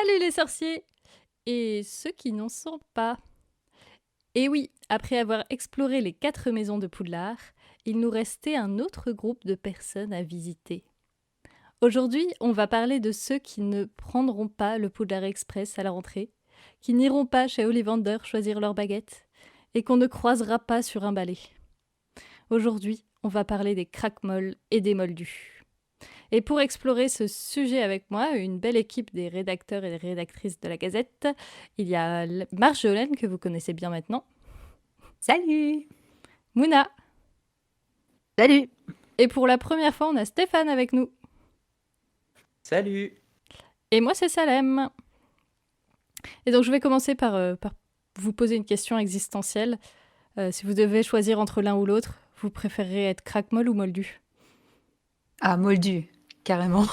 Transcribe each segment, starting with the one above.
Salut les sorciers et ceux qui n'en sont pas. Et oui, après avoir exploré les 4 maisons de Poudlard, il nous restait un autre groupe de personnes à visiter. Aujourd'hui, on va parler de ceux qui ne prendront pas le Poudlard Express à la rentrée, qui n'iront pas chez Ollivander choisir leur baguette et qu'on ne croisera pas sur un balai. Aujourd'hui, on va parler des craquemolles et des moldus. Et pour explorer ce sujet avec moi, une belle équipe des rédacteurs et des rédactrices de la Gazette. Il y a Marjolaine, que vous connaissez bien maintenant. Salut! Mouna. Salut! Et pour la première fois, on a Stéphane avec nous. Salut! Et moi, c'est Salem. Et donc, je vais commencer par vous poser une question existentielle. Si vous devez choisir entre l'un ou l'autre, vous préférez être craquemolle ou moldu? Ah, moldu, carrément.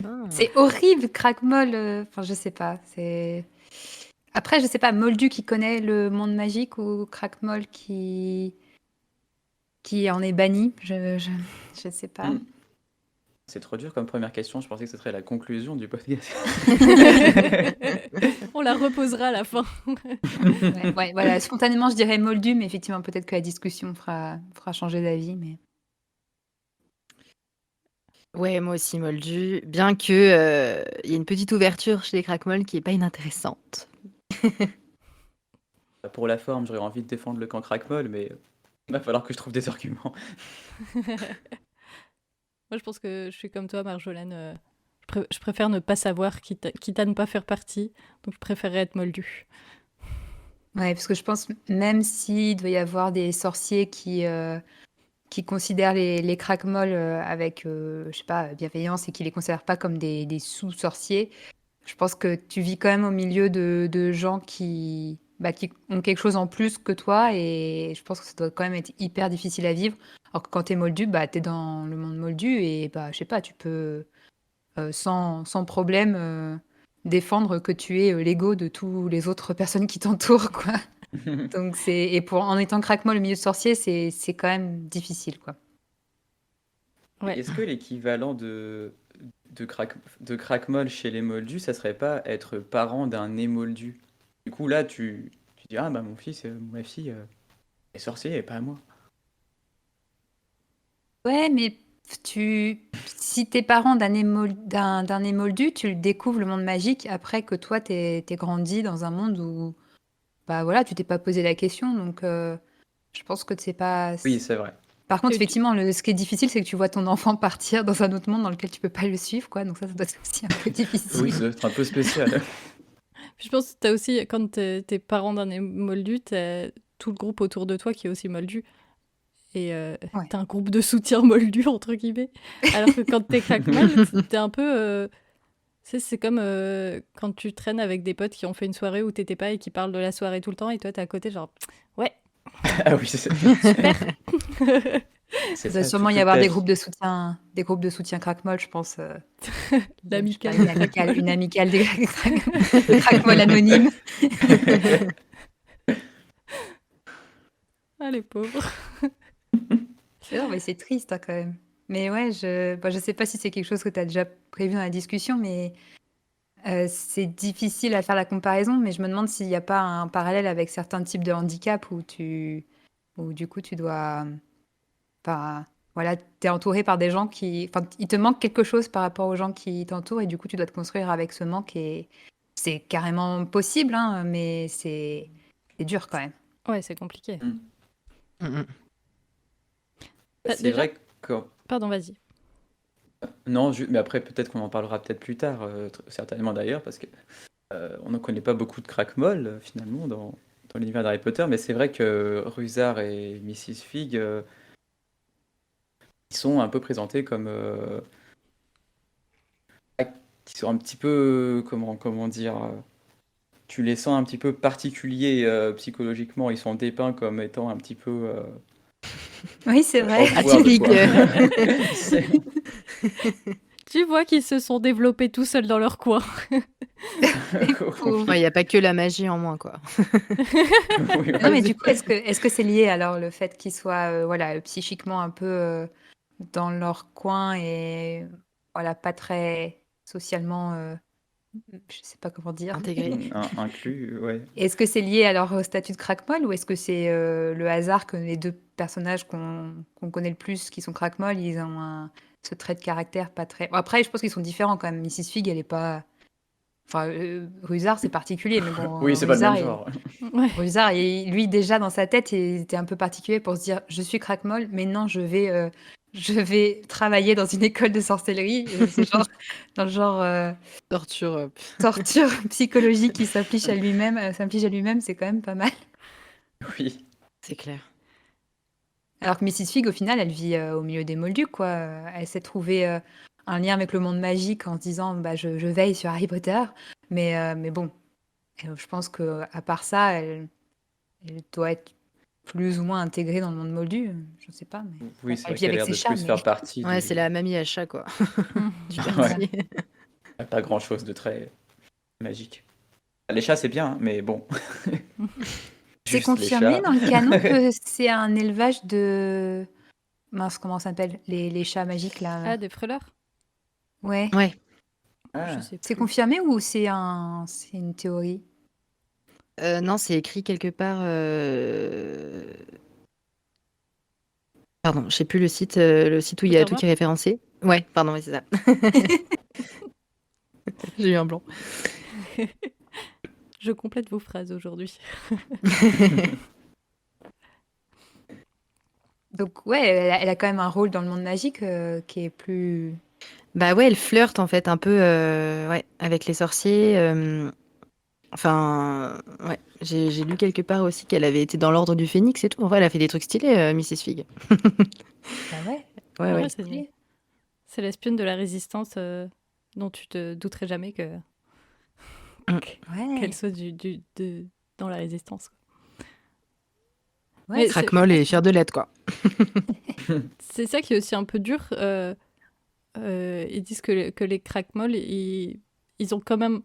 Ah. C'est horrible, craquemolle. Enfin, je sais pas. Après, je sais pas, moldu qui connaît le monde magique ou craquemolle qui en est banni. Je sais pas. C'est trop dur comme première question, je pensais que ce serait la conclusion du podcast. On la reposera à la fin. Ouais, voilà. Spontanément, je dirais moldu, mais effectivement, peut-être que la discussion fera changer d'avis. Mais... Ouais, moi aussi, moldu. Bien que y ait une petite ouverture chez les craquemolles qui est pas inintéressante. Pour la forme, j'aurais envie de défendre le camp craquemolle, mais il va falloir que je trouve des arguments. Moi, je pense que je suis comme toi, Marjolaine. Je préfère ne pas savoir, quitte à ne pas faire partie. Donc, je préférerais être moldu. Ouais, parce que je pense, même s'il doit y avoir des sorciers qui considèrent les craquemolles avec, je sais pas, bienveillance et qui les considèrent pas comme des sous-sorciers, je pense que tu vis quand même au milieu de gens qui ont quelque chose en plus que toi et je pense que ça doit quand même être hyper difficile à vivre. Alors que quand t'es moldu, t'es dans le monde moldu et je sais pas, tu peux sans problème défendre que tu es l'ego de toutes les autres personnes qui t'entourent, quoi. Donc en étant craquemolle au milieu de sorciers, c'est quand même difficile, quoi. Ouais. Est-ce que l'équivalent de craquemolle chez les moldus, ça serait pas être parent d'un émoldu? Du coup, là, tu dis, ah bah mon fils, ma fille est sorcier et pas moi. Ouais, mais si t'es parent d'un émoldu, tu le découvres le monde magique après que toi t'es grandi dans un monde où voilà, tu t'es pas posé la question, donc je pense que c'est pas. Oui, c'est vrai. Par contre, Et tu- effectivement, ce qui est difficile, c'est que tu vois ton enfant partir dans un autre monde dans lequel tu peux pas le suivre, quoi. Donc ça doit être aussi un peu difficile. Oui, ça doit être un peu spécial. Je pense que t'as aussi, quand t'es parent d'un moldu, t'as tout le groupe autour de toi qui est aussi moldu. Et Ouais. t'as un groupe de soutien moldu, entre guillemets. Alors que quand t'es craquemolle, t'es un peu... tu sais, c'est comme quand tu traînes avec des potes qui ont fait une soirée où t'étais pas et qui parlent de la soirée tout le temps, et toi t'es à côté genre, ouais, Ah oui, c'est super. Il doit ça, sûrement y toute avoir ta des vie. groupes de soutien craquemolle, je pense. L'amicale Je sais pas, des craquemolles. une amicale des craquemolles anonymes. Ah, les pauvres. Non, mais c'est triste hein, quand même. Mais ouais, je sais pas si c'est quelque chose que tu as déjà prévu dans la discussion, mais c'est difficile à faire la comparaison. Mais je me demande s'il n'y a pas un parallèle avec certains types de handicap où du coup tu dois, enfin, voilà, t'es entouré par des gens enfin, il te manque quelque chose par rapport aux gens qui t'entourent et du coup tu dois te construire avec ce manque et c'est carrément possible, hein, mais c'est dur quand même. Ouais, c'est compliqué. Mm. Mhm. C'est Déjà, vrai que... pardon, vas-y. Non, mais après, peut-être qu'on en parlera peut-être plus tard, certainement d'ailleurs, parce que on n'en connaît pas beaucoup de craquemolles, finalement, dans l'univers d'Harry Potter, mais c'est vrai que Rusard et Mrs. Fig, ils sont un peu présentés comme... qui sont un petit peu... comment dire... tu les sens un petit peu particuliers psychologiquement, ils sont dépeints comme étant un petit peu... Oui, c'est vrai. awkward, Atypique. quoi. C'est- Tu vois qu'ils se sont développés tout seuls dans leur coin. Pauvre. Il n'y a pas que la magie en moins, quoi. Oui, Non, mais vas-y. du coup, est-ce que c'est lié alors le fait qu'ils soient voilà, psychiquement un peu dans leur coin et voilà, pas très socialement je sais pas comment dire. Intégré. Inclus, ouais. Est-ce que c'est lié alors au statut de crackmol ou est-ce que c'est le hasard que les deux personnages qu'on connaît le plus qui sont crackmol, ils ont ce trait de caractère pas très. Bon, après, je pense qu'ils sont différents quand même. Mrs. Fig, elle est pas. Enfin, Rusard, c'est particulier, mais bon, Oui, c'est pas le Rusard, même genre. Ouais. Rusard, lui, déjà dans sa tête, il était un peu particulier pour se dire je suis crackmol, mais non, je vais travailler dans une école de sorcellerie. C'est genre, dans le genre Torture. torture psychologique qui s'applique à lui-même, c'est quand même pas mal. Oui. C'est clair. Alors que Mrs. Fig, au final, elle vit au milieu des Moldus, quoi. Elle s'est trouvée un lien avec le monde magique en se disant bah, je veille sur Harry Potter. Mais bon, je pense qu'à part ça, elle doit être plus ou moins intégrée dans le monde moldu. Je ne sais pas. Mais... Oui, Bon, c'est elle vrai vit qu'elle a avec l'air ses de chats, plus mais... faire partie Ouais, du... c'est la mamie à chat, quoi. Du Ouais. quartier. Pas grand-chose de très magique. Les chats, c'est bien, hein, mais bon. C'est Juste les confirmé chats. dans le canon que c'est un élevage de... Mince, comment ça s'appelle les chats magiques, là. Ah, des freleurs? Ouais. Ouais. Je Ah, sais C'est plus. confirmé ou c'est une théorie? Non, c'est écrit quelque part. Pardon, je sais plus le site où il y a tout Pottermore? qui est référencé. Ouais, pardon, ouais, c'est ça. J'ai eu un blanc. Je complète vos phrases aujourd'hui. Donc ouais, elle a quand même un rôle dans le monde magique qui est plus... Bah ouais, elle flirte en fait un peu ouais, avec les sorciers. Enfin, ouais, j'ai lu quelque part aussi qu'elle avait été dans l'ordre du Phénix et tout. En vrai, elle a fait des trucs stylés, Mrs. Fig. Ah ouais, Ouais, Ouais, ouais. stylé. c'est l'espionne de la résistance dont tu te douterais jamais Mm. Ouais, qu'elle soit dans la résistance. ouais, Mais c'est- Craquemol et fière de l'être, quoi. c'est ça qui est aussi un peu dur. Ils disent que les crackmolls, ils ont quand même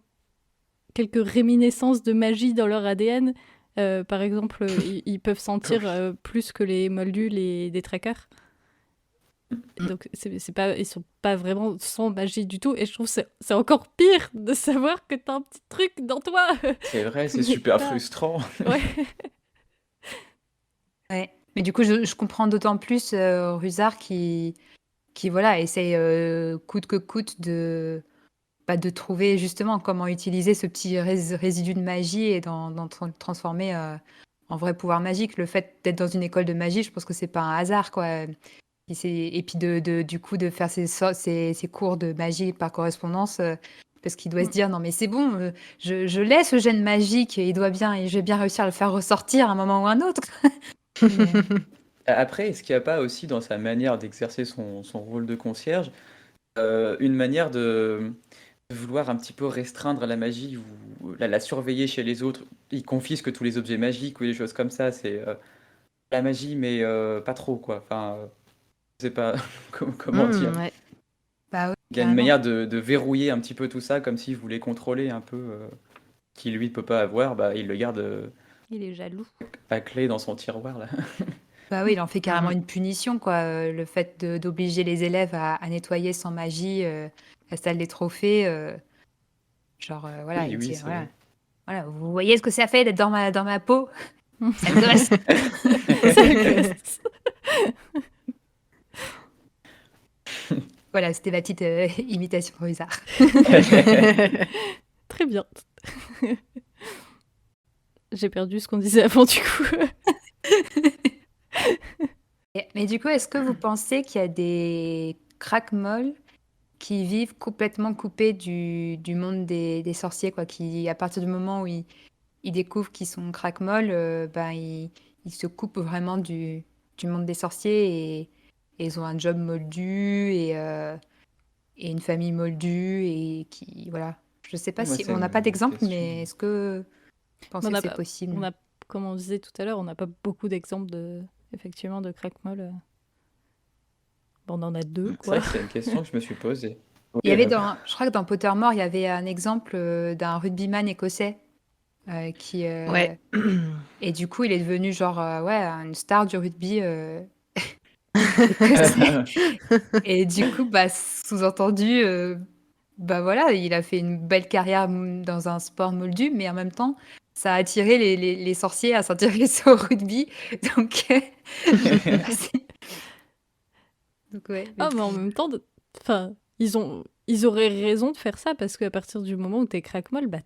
quelques réminiscences de magie dans leur ADN. Par exemple, ils peuvent sentir plus que les moldus, des trackers. Donc, c'est pas, ils sont pas vraiment sans magie du tout. Et je trouve que c'est encore pire de savoir que t'as un petit truc dans toi. c'est vrai, c'est Mais super pas- frustrant. Ouais. ouais. Mais du coup, je comprends d'autant plus Rusard qui voilà, essaye coûte que coûte de trouver justement comment utiliser ce petit résidu de magie et le transformer en vrai pouvoir magique. Le fait d'être dans une école de magie, je pense que c'est pas un hasard, quoi. Et puis du coup de faire ses cours de magie par correspondance, parce qu'il doit se dire non mais c'est bon, je l'ai ce gène magique, et je vais bien réussir à le faire ressortir à un moment ou un autre. Mais, Après, est-ce qu'il n'y a pas aussi dans sa manière d'exercer son rôle de concierge une manière de vouloir un petit peu restreindre la magie ou la surveiller chez les autres? Il confisque tous les objets magiques ou des choses comme ça. C'est la magie, mais pas trop, quoi. Enfin, je sais pas comment dire. Ouais. bah ouais, Il y a une carrément. manière de verrouiller un petit peu tout ça, comme s'il voulait contrôler un peu qui lui ne peut pas avoir. Bah, il le garde Il est jaloux. à clé dans son tiroir, là. Bah oui, il en fait carrément Mhm. une punition, quoi. Le fait d'obliger les élèves à nettoyer sans magie la salle des trophées. Genre, voilà, Oui, il oui, dit, c'est voilà, vrai. voilà, vous voyez ce que ça fait d'être dans ma peau? Ça me gosse. C'est le gosse. Voilà, c'était ma petite imitation Rusard. Très bien. J'ai perdu ce qu'on disait avant, du coup. Mais du coup, est-ce que vous pensez qu'il y a des crackmolls qui vivent complètement coupés du monde des sorciers, quoi, qui, à partir du moment où ils découvrent qu'ils sont crackmolls, ben, ils se coupent vraiment du monde des sorciers et ils ont un job moldu et une famille moldue et qui, voilà. Je sais pas Moi, si, c'est on n'a pas une d'exemple, question. mais est-ce que vous pensez On que a c'est pas- possible? on a, comme on disait tout à l'heure, on n'a pas beaucoup d'exemples effectivement, de crackmol. Bon, on en a deux, C'est vrai quoi. que c'est une question que je me suis posée. Il y Oui, avait je crois que dans Pottermore, il y avait un exemple d'un rugbyman écossais qui Ouais. et du coup, il est devenu genre ouais, une star du rugby écossais. Et du coup, bah sous-entendu, bah voilà, il a fait une belle carrière dans un sport moldu, mais en même temps, ça a attiré les sorciers à s'intéresser au rugby. Donc, bah, donc ouais, mais Ah, mais en même temps, enfin, ils auraient raison de faire ça parce qu'à partir du moment où t'es crackmol, bah,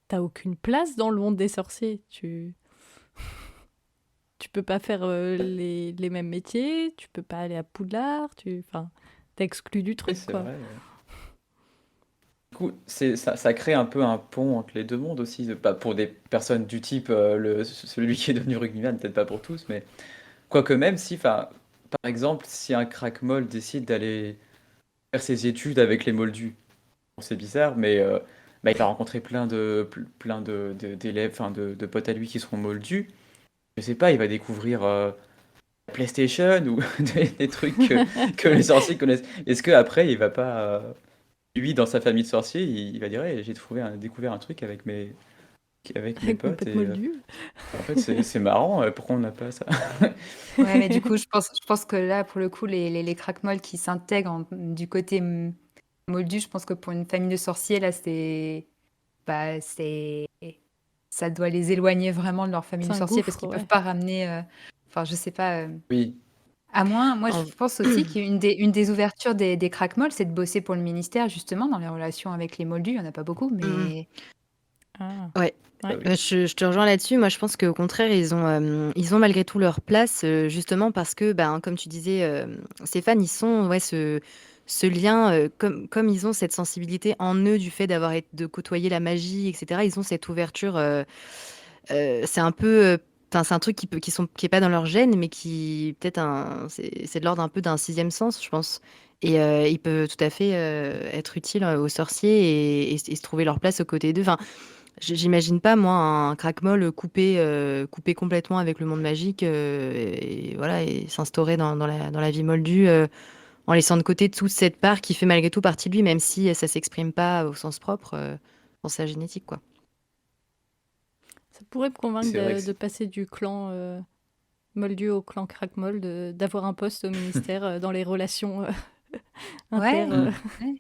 t'as aucune place dans le monde des sorciers. Tu peux pas faire les mêmes métiers, tu peux pas aller à Poudlard, enfin, t'es exclu du Oui, truc, c'est quoi. vrai. Du coup, ça crée un peu un pont entre les deux mondes aussi, pas pour des personnes du type celui qui est devenu rugbyman, peut-être pas pour tous, mais quoique même si, enfin, par exemple, si un crack-molle décide d'aller faire ses études avec les moldus, bon, c'est bizarre, mais bah, il va rencontrer d'élèves, enfin de potes à lui qui seront moldus. Je sais pas, il va découvrir PlayStation ou des trucs que les sorciers connaissent. Est-ce que après il va pas, lui dans sa famille de sorciers, il va dire hey, découvert un truc avec mes Avec mon potes pote et moldu. en fait c'est marrant, pourquoi on n'a pas ça? ouais, mais du coup, je pense que là, pour le coup, les crackmolls qui s'intègrent du côté moldu, je pense que pour une famille de sorciers, là, bah, ça doit les éloigner vraiment de leur famille C'est de un sorciers parce gouffre, qu'ils peuvent ouais. pas ramener, enfin, je sais pas, Oui, à moins, moi, je En- pense aussi une des ouvertures des crackmolls, c'est de bosser pour le ministère, justement, dans les relations avec les moldus. Il y en a pas beaucoup, Mm. mais Ah, Ouais. bah ouais. oui. Je te rejoins là-dessus. Moi, je pense qu'au contraire, ils ont malgré tout leur place, justement parce que, ben, comme tu disais, Stéphane, ils sont, ouais, ce lien, comme ils ont cette sensibilité en eux du fait de côtoyer la magie, etc. Ils ont cette ouverture. C'est un peu, enfin, c'est un truc qui est pas dans leur gène, mais qui peut-être c'est de l'ordre un peu d'un sixième sens, je pense. Et il peut tout à fait être utile aux sorciers et se trouver leur place aux côtés d'eux. Enfin, j'imagine pas, moi, un crackmol coupé complètement avec le monde magique et voilà, et s'instaurer dans la vie moldue en laissant de côté toute cette part qui fait malgré tout partie de lui, même si ça s'exprime pas au sens propre dans sa génétique, quoi. Ça pourrait me convaincre C'est vrai que de passer du clan moldu au clan crackmol, d'avoir un poste au ministère dans les relations inter. ouais. Mm. Ouais.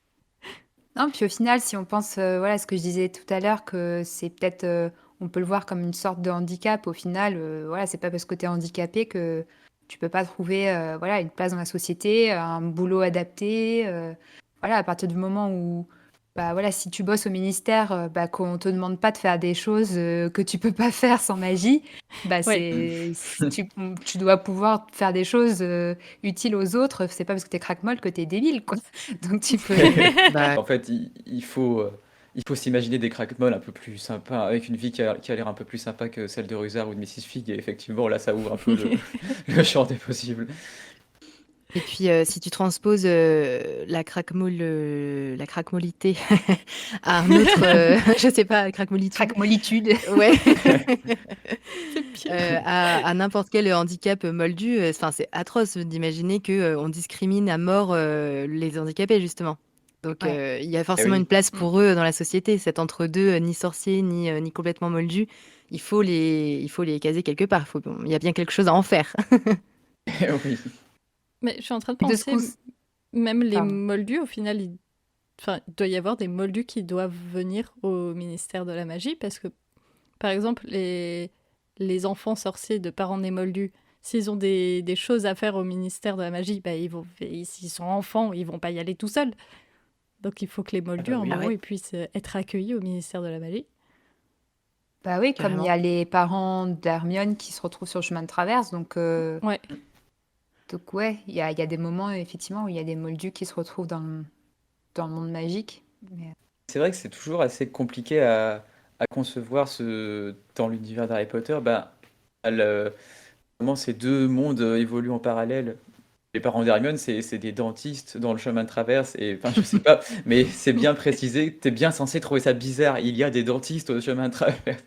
Non, puis au final, si on pense, voilà, ce que je disais tout à l'heure, que c'est peut-être, on peut le voir comme une sorte de handicap. Au final, voilà, c'est pas parce que tu es handicapé que tu peux pas trouver, voilà, une place dans la société, un boulot adapté. Voilà, à partir du moment où, bah voilà, si tu bosses au ministère, bah, qu'on te demande pas de faire des choses que tu peux pas faire sans magie, bah Ouais. tu dois pouvoir faire des choses utiles aux autres. C'est pas parce que tu es crackmol que tu es débile, quoi. Donc tu peux. Bah, En fait, il faut s'imaginer des crackmolls un peu plus sympas, avec une vie qui a l'air un peu plus sympa que celle de Rusard ou de Mrs. Fig, et effectivement, là, ça ouvre un peu le champ des possibles. et puis, si tu transposes la craquemolité à un autre, je sais pas, craquemolitude, Crackmolitude. ouais, C'est pire. à n'importe quel handicap moldu, enfin, c'est atroce d'imaginer que on discrimine à mort les handicapés, justement. Donc, Ouais. il y a Eh forcément une oui, place pour eux dans la société. Cet entre-deux, ni sorcier, ni complètement moldu, il faut les caser quelque part. Il y a bien quelque chose à en faire. oui. Mais je suis en train de De ce penser, coup, même les pardon. moldus, au final, enfin, il doit y avoir des moldus qui doivent venir au ministère de la magie parce que, par exemple, les enfants sorciers de parents nés moldus, s'ils ont des choses à faire au ministère de la magie, bah, s'ils sont enfants, ils vont pas y aller tout seuls. Donc il faut que les Ah moldus, bah à un oui. Ah moment, ouais, ils puissent être accueillis au ministère de la magie. Bah oui, comme il y carrément. a les parents d'Hermione qui se retrouvent sur le chemin de traverse, Ouais. donc ouais, il y a des moments effectivement où il y a des moldus qui se retrouvent dans le monde magique. Mais, C'est vrai que c'est toujours assez compliqué à concevoir dans l'univers d'Harry Potter, bah, comment ces deux mondes évoluent en parallèle. Les parents d'Hermione, c'est des dentistes dans le chemin de traverse, et enfin, je sais pas, mais c'est bien précisé, t'es bien censé trouver ça bizarre, il y a des dentistes au chemin de traverse.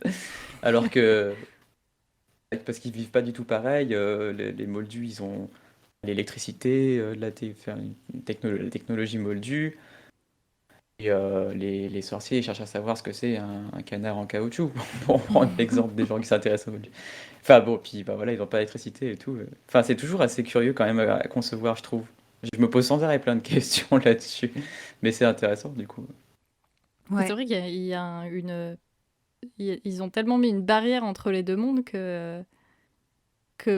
Alors que, parce qu'ils vivent pas du tout pareil, les moldus, ils ont l'électricité, enfin, la technologie moldue, et les sorciers, ils cherchent à savoir ce que c'est un canard en caoutchouc, pour prendre l'exemple des gens qui s'intéressent aux moldus. Enfin bon, puis bah voilà, ils n'ont pas d'électricité et tout. Enfin, c'est toujours assez curieux quand même à concevoir, je trouve. Je me pose sans arrêt plein de questions là-dessus, mais c'est intéressant du coup. Mais c'est Ouais. vrai qu'il y a ils ont tellement mis une barrière entre les deux mondes que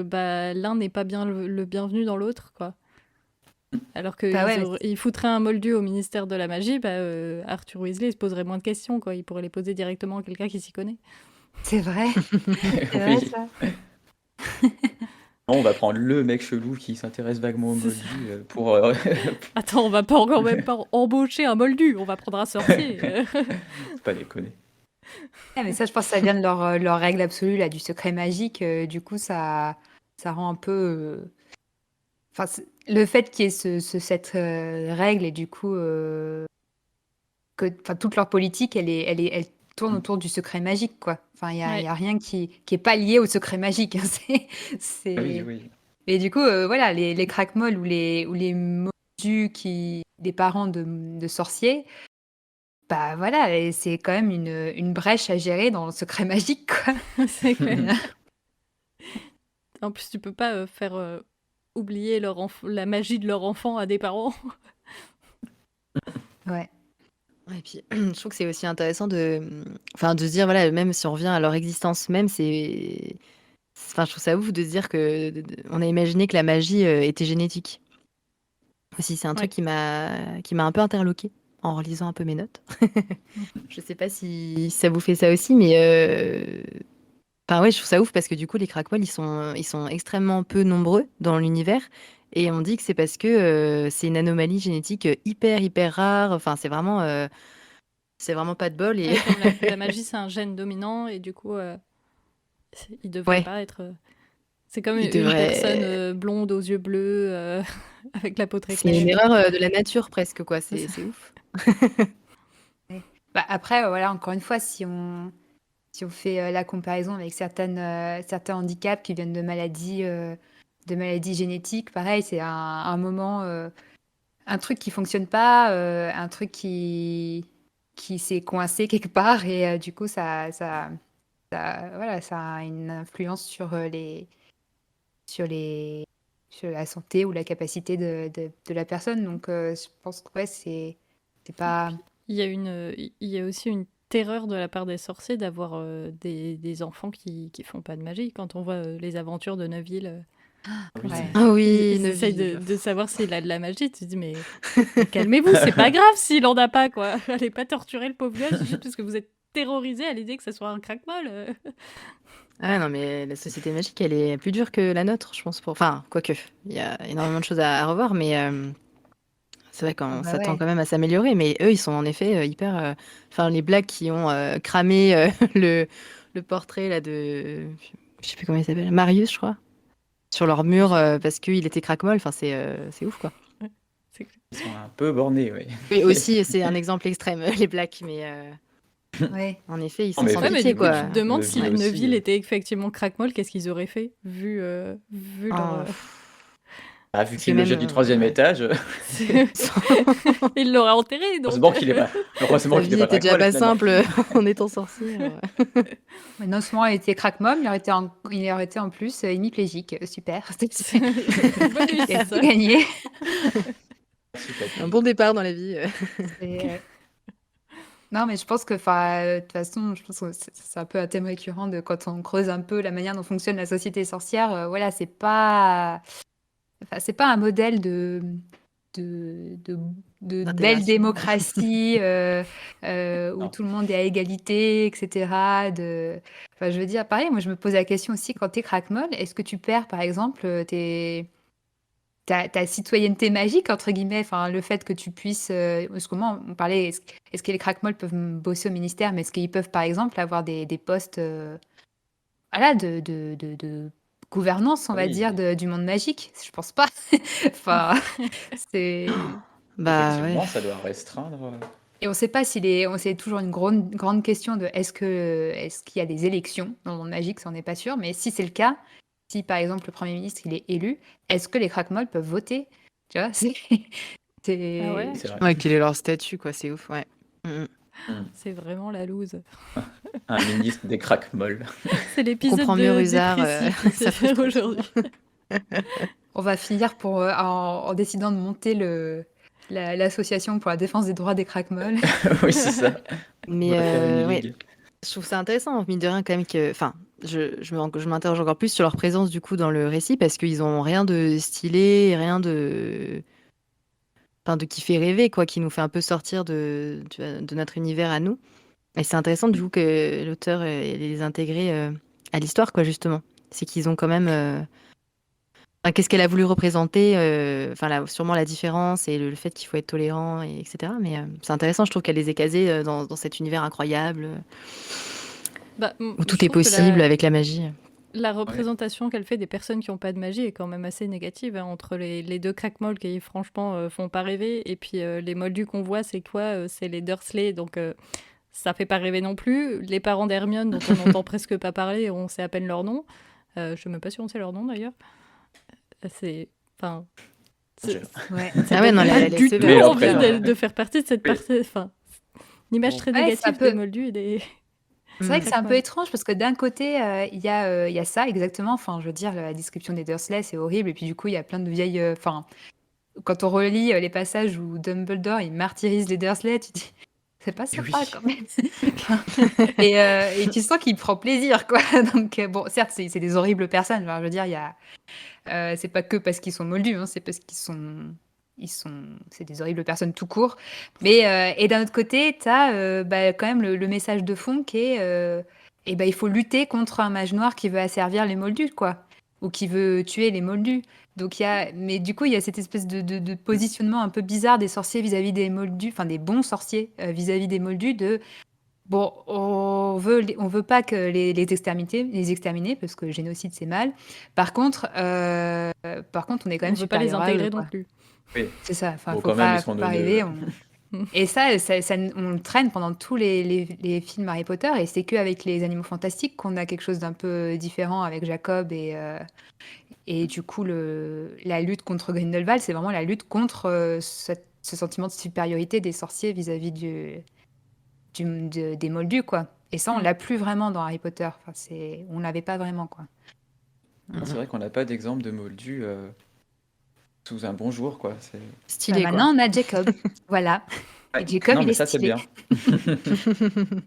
bah, l'un n'est pas bien le bienvenu dans l'autre, quoi. Alors Bah ouais, qu'ils foutraient un moldu au ministère de la magie, bah, Arthur Weasley il se poserait moins de questions, quoi. Il pourrait les poser directement à quelqu'un qui s'y connaît. c'est vrai. C'est vrai Oui. ça. Non, on va prendre le mec chelou qui s'intéresse vaguement au C'est ça. moldu pour. Attends, on va pas encore même pas embaucher un moldu, on va prendre un sorcier. Faut pas déconner. Ouais, mais ça, je pense que ça vient de leur règle absolue là, du secret magique. Du coup, ça rend un peu. Enfin, le fait qu'il y ait cette règle et du coup enfin, toute leur politique, elle tourne autour du secret magique, quoi. Enfin, il y Ouais. a rien qui est pas lié au secret magique. Hein. Ah oui, C'est... oui. Et du coup, voilà, les crackmolls ou les moldus des parents de sorciers, bah voilà, et c'est quand même une brèche à gérer dans le secret magique, quoi. C'est clair. En plus, tu peux pas faire oublier la magie de leur enfant à des parents. Ouais. Et puis, je trouve que c'est aussi intéressant enfin, de se dire, voilà, même si on revient à leur existence même, enfin, je trouve ça ouf de se dire on a imaginé que la magie était génétique. Aussi, c'est un truc Ouais. qui m'a un peu interloqué en relisant un peu mes notes. Je sais pas si ça vous fait ça aussi, mais enfin, ouais, je trouve ça ouf parce que du coup, les Crackmolls, ils sont extrêmement peu nombreux dans l'univers. Et on dit que c'est parce que c'est une anomalie génétique hyper, hyper rare. Enfin, c'est vraiment pas de bol. Et Ouais, comme la magie, c'est un gène dominant, et du coup, il devrait ouais, pas être. C'est comme il une personne devrait. blonde aux yeux bleus, avec la peau très C'est une claire. erreur de la nature presque, quoi. C'est ça. C'est ouf. Ouais. Bah, après, voilà, encore une fois, si on fait la comparaison avec certains handicaps qui viennent de maladies génétiques, pareil, c'est un moment, un truc qui fonctionne pas, un truc qui s'est coincé quelque part, et du coup, voilà, ça a une influence sur la santé ou la capacité de la personne. Donc, je pense que ouais, c'est pas. Il y a aussi une terreur de la part des sorciers d'avoir des enfants qui font pas de magie. Quand on voit les aventures de Neville, quand Oui. Ouais. Ah oui, ils essayent Neville. de savoir s'il a de la magie, tu te dis, mais calmez-vous, c'est pas grave s'il en a pas, quoi. Allez pas torturer le pauvre gosse juste parce que vous êtes terrorisé à l'idée que ça soit un crackmol. Ah non, mais la société magique, elle est plus dure que la nôtre, je pense. Enfin, quoique, il y a énormément de choses à revoir, mais c'est vrai Ah qu'on bah s'attend ouais. quand même à s'améliorer. Mais eux, ils sont en effet hyper. Enfin, les blagues qui ont cramé le portrait là je sais plus comment il s'appelle, Marius, je crois, sur leur mur parce qu'il était craquemol. Enfin, c'est ouf, quoi. C'est clair. Ils sont un peu bornés, oui. Oui, aussi, c'est un exemple extrême, les blagues, mais Ouais. en effet, ils Non, sont mais sans Ouais, mais pitié, du coup, tu quoi. te demandes si Neville aussi. Neville était effectivement crackmol, qu'est-ce qu'ils auraient fait vu leur. Ah, Ah, vu parce que qu'il le même, jette du 3e ouais. étage, Il l'aurait enterré, donc. heureusement qu'il est pas, heureusement Sa qu'il est vie pas était déjà Dracmol pas finalement. simple en étant sorcier. Alors, Mais non seulement il était crack-mom, il aurait été en plus hémiplégique. Super. Bonus. Il a tout gagné. un bon départ dans la vie. Non, mais je pense que, enfin, de toute façon, je pense que c'est un peu un thème récurrent de quand on creuse un peu la manière dont fonctionne la société sorcière. Voilà, enfin, c'est pas un modèle de, de, de belle D'intégration. démocratie où Non. tout le monde est à égalité, etc. Enfin, je veux dire, pareil, moi je me pose la question aussi quand t'es crackmol, est-ce que tu perds par exemple ta citoyenneté magique, entre guillemets, enfin, le fait que tu puisses. Parce que moi, on parlait, est-ce que les crackmolls peuvent bosser au ministère, mais est-ce qu'ils peuvent, par exemple, avoir des postes voilà, de gouvernance, on va Oui, dire, du monde magique? Je pense pas. Enfin, c'est. Bah ouais. effectivement, ça doit restreindre. Et on ne sait pas c'est toujours une grande question de est-ce qu'il y a des élections dans le monde magique, ça on n'est pas sûr, mais si c'est le cas, si par exemple le Premier ministre il est élu, est-ce que les crackmolls peuvent voter? Tu vois, Ah ouais, C'est vrai. Ouais, quel est leur statut, quoi, c'est ouf, ouais. c'est vraiment la loose. Un ministre des crack molles. C'est l'épisode comprend mieux de Rusard, dépressif sa c'est frustration. aujourd'hui. on va finir en décidant de monter l'association pour la défense des droits des craquemolles. Oui, c'est ça. On Mais va faire une ouais, ligue. je trouve ça intéressant, mine de rien, quand même, enfin, je m'interroge encore plus sur leur présence, du coup, dans le récit, parce qu'ils ont rien de stylé, rien de qui fait rêver, quoi, qui nous fait un peu sortir de notre univers à nous. Et c'est intéressant, du coup, que l'auteur les intégrer à l'histoire, quoi, justement. C'est qu'ils ont quand même... enfin, qu'est-ce qu'elle a voulu représenter, enfin, sûrement la différence et le fait qu'il faut être tolérant, etc. Mais c'est intéressant, je trouve qu'elle les ait casés dans cet univers incroyable, Bah, où je tout est trouve que possible avec la magie. la représentation qu'elle fait des personnes qui n'ont pas de magie est quand même assez négative, hein, entre les deux crackmolls qui franchement font pas rêver, et puis les moldus qu'on voit, c'est quoi? C'est les Dursley, donc ça fait pas rêver non plus. Les parents d'Hermione, dont on n'entend presque pas parler, on sait à peine leur nom. Je sais même pas si on sait leur nom d'ailleurs. C'est... Enfin... J'ai- Ouais. Ça Ah ouais, donne non, pas elle est du sévère. tout Mais envie après, de faire partie de cette Oui. partie. Enfin, une image très Ouais, négative ça des peut. moldus et des C'est vrai que c'est un peu crackmolls. étrange parce que d'un côté, il y a ça exactement. Enfin, je veux dire, la description des Dursley, c'est horrible. Et puis du coup, il y a plein de vieilles. Enfin, quand on relit les passages où Dumbledore il martyrise les Dursley, tu te dis, c'est pas sympa Oui. quand même. Et tu sens qu'il prend plaisir, quoi. Donc bon, certes, c'est des horribles personnes. Enfin, je veux dire, il y a. C'est pas que parce qu'ils sont moldus, hein, c'est parce c'est des horribles personnes tout court. Mais et d'un autre côté, t'as quand même le message de fond qui est, il faut lutter contre un mage noir qui veut asservir les moldus, quoi, ou qui veut tuer les moldus. Donc mais du coup, il y a cette espèce de positionnement un peu bizarre des sorciers vis-à-vis des moldus, enfin des bons sorciers vis-à-vis des moldus, de bon, on veut pas que les exterminer parce que le génocide c'est mal. Par contre, on est quand On même veut pas les supérieur à eux, intégrer non quoi. plus. Oui. C'est ça. Enfin, Bon, quand même, ils sont faut pas de... rêver. Et on le traîne pendant tous les films Harry Potter, et c'est qu'avec les Animaux Fantastiques qu'on a quelque chose d'un peu différent avec Jacob, et du coup la lutte contre Grindelwald, c'est vraiment la lutte contre ce sentiment de supériorité des sorciers vis-à-vis des moldus, quoi. Et ça, on Mm. l'a plus vraiment dans Harry Potter. Enfin, on l'avait pas vraiment, quoi. C'est vrai qu'on n'a pas d'exemple de moldu sous un bon jour, quoi. Stylé, quoi. Maintenant, on a Jacob. Voilà. Ouais. Et Jacob, Non, il mais est ça, c'est stylé. bien.